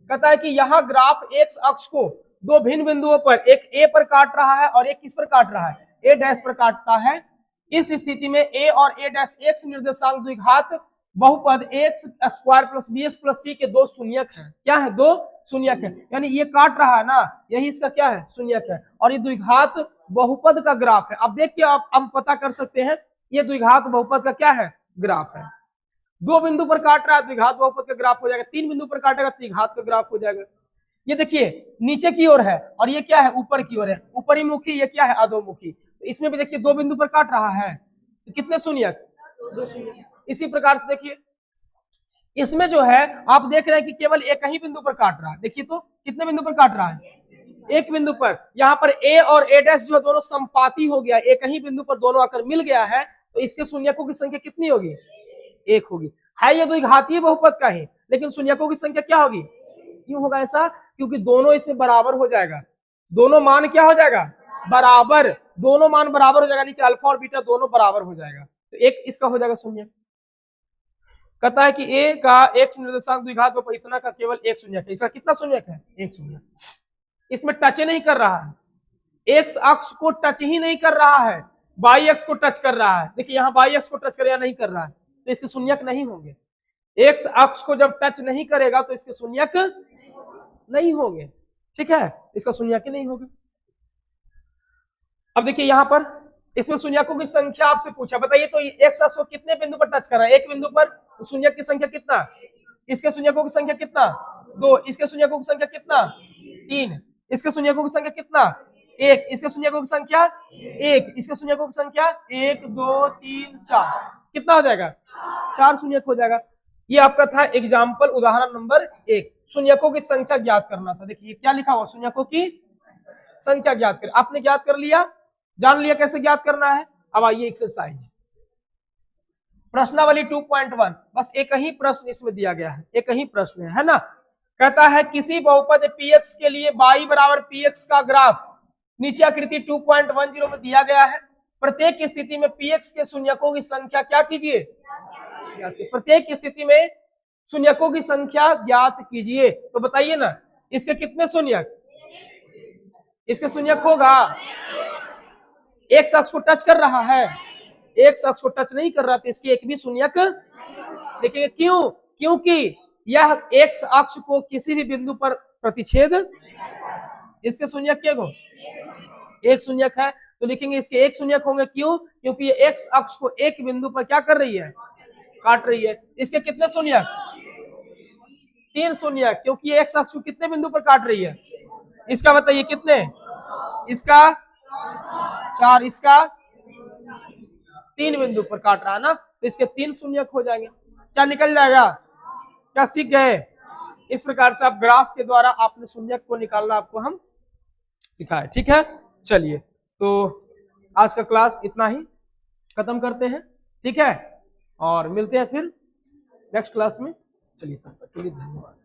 कहता है कि यहां ग्राफ एक्स अक्ष को दो भिन्न बिंदुओं पर, एक ए पर काट रहा है और एक किस पर काट रहा है? ए डैश पर काटता है। इस स्थिति में ए और ए डैश एक्स निर्देशांक द्विघात बहुपद x square plus b x plus c के दो शून्यक हैं। क्या है? दो शून्यक है, यानी ये काट रहा है ना, यही इसका क्या है? शून्यक है, और ये द्विघात बहुपद का ग्राफ है। अब देखिए आप हम पता कर सकते हैं, ये द्विघात बहुपद का क्या है? ग्राफ है। दो बिंदु पर काट रहा है, द्विघात बहुपद का ग्राफ हो जाएगा। तीन बिंदु पर काटेगा, त्रिघात का ग्राफ हो जाएगा। ये देखिए नीचे की ओर है, और ये क्या है? ऊपर की ओर है, ऊपरी मुखी, ये क्या है? अधोमुखी। तो इसमें भी देखिए दो बिंदु पर काट रहा है, तो कितने शून्यक? दो शून्यक। इसी प्रकार से देखिए इसमें जो है आप देख रहे हैं कि केवल एक ही बिंदु पर काट रहा है। देखिए तो कितने बिंदु पर काट रहा है? एक बिंदु पर। यहाँ पर ए और ए डैश जो दोनों संपाती हो गया, एक ही बिंदु पर दोनों आकर मिल गया है, तो इसके शून्यकों की संख्या कितनी होगी? एक होगी। है ये द्विघातीय बहुपद का ही, लेकिन शून्यकों की संख्या क्या होगी? क्यों होगा ऐसा? क्योंकि दोनों इसमें बराबर हो जाएगा, दोनों मान क्या हो जाएगा? बराबर, दोनों मान बराबर हो जाएगा, नीचे अल्फा और बीटा दोनों बराबर हो जाएगा, तो एक इसका हो जाएगा शून्य। कहता है कि ए का एक्स निर्देशांक द्विघात बहुपद इतना का केवल एक शून्यक है। इसका कितना शून्यक है? एक शून्यक। इसमें टच नहीं कर रहा है, एक्स अक्ष को टच ही नहीं कर रहा है, वाई अक्ष को टच कर रहा है। देखिए यहाँ वाई अक्ष को टच कर नहीं कर रहा है, तो इसके शून्यक नहीं होंगे। एक्स अक्ष को जब टच नहीं करेगा तो इसके शून्यक नहीं होंगे। ठीक है, इसका शून्यक ही नहीं होगा। अब देखिए यहाँ पर इसमें शून्यकों की संख्या आपसे पूछा, बताइए तो एक्स अक्ष को कितने बिंदु पर टच कर रहा है? एक बिंदु पर। तो शून्यक की संख्या कितना? इसके शून्यकों की संख्या कितना? दो। इसके शून्यकों की संख्या कितना? तीन। इसके शून्यकों की संख्या कितना? एक। इसके शून्यकों की संख्या एक। इसके शून्यकों की संख्या एक, दो, तीन, चार। कितना हो जाएगा? चार शून्यक हो जाएगा। ये आपका था एग्जाम्पल, उदाहरण नंबर एक। शून्यकों की संख्या ज्ञात करना था। देखिए क्या लिखा हुआ? शून्यकों की संख्या ज्ञात कर। आपने ज्ञात कर लिया, जान लिया कैसे ज्ञात करना है। अब आइए एक्सरसाइज प्रश्नावली 2.1। बस एक ही प्रश्न इसमें दिया गया है, एक ही प्रश्न है ना। कहता है किसी बहुपद px के लिए y बराबर px का ग्राफ नीचे आकृति 2.10 में दिया गया है। प्रत्येक स्थिति में px के शून्यकों की संख्या क्या कीजिए? प्रत्येक स्थिति में शून्यकों की संख्या ज्ञात कीजिए। तो बताइए ना, इसके कितने शून्यक? इसके शून्यक होगा, एक अक्ष को टच कर रहा है, एक्स अक्ष को टच नहीं कर रहा तो इसकी एक भी शून्यक लिखेंगे। क्यों? क्योंकि यह एक्स अक्ष को किसी भी बिंदु पर प्रतिच्छेद, इसके शून्यक क्या हो? एक शून्यक है तो लिखेंगे इसके एक शून्यक होंगे। क्यों? क्योंकि ये एक्स अक्ष को एक बिंदु पर क्या कर रही है? काट रही है। इसके कितने शून्यक? 3 शून्यक, क्योंकि ये एक्स अक्ष को कितने बिंदु पर काट रही है? इसका बताइए कितने? इसका 4, इसका 3 बिंदु पर काट रहा है ना, तो इसके 3 शून्यक हो जाएंगे। क्या निकल जाएगा? क्या सीख गए? इस प्रकार से आप ग्राफ के द्वारा आपने शून्यक को निकालना आपको हम सिखाए। ठीक है, चलिए तो आज का क्लास इतना ही खत्म करते हैं। ठीक है, और मिलते हैं फिर नेक्स्ट क्लास में। चलिए तब तक के लिए धन्यवाद।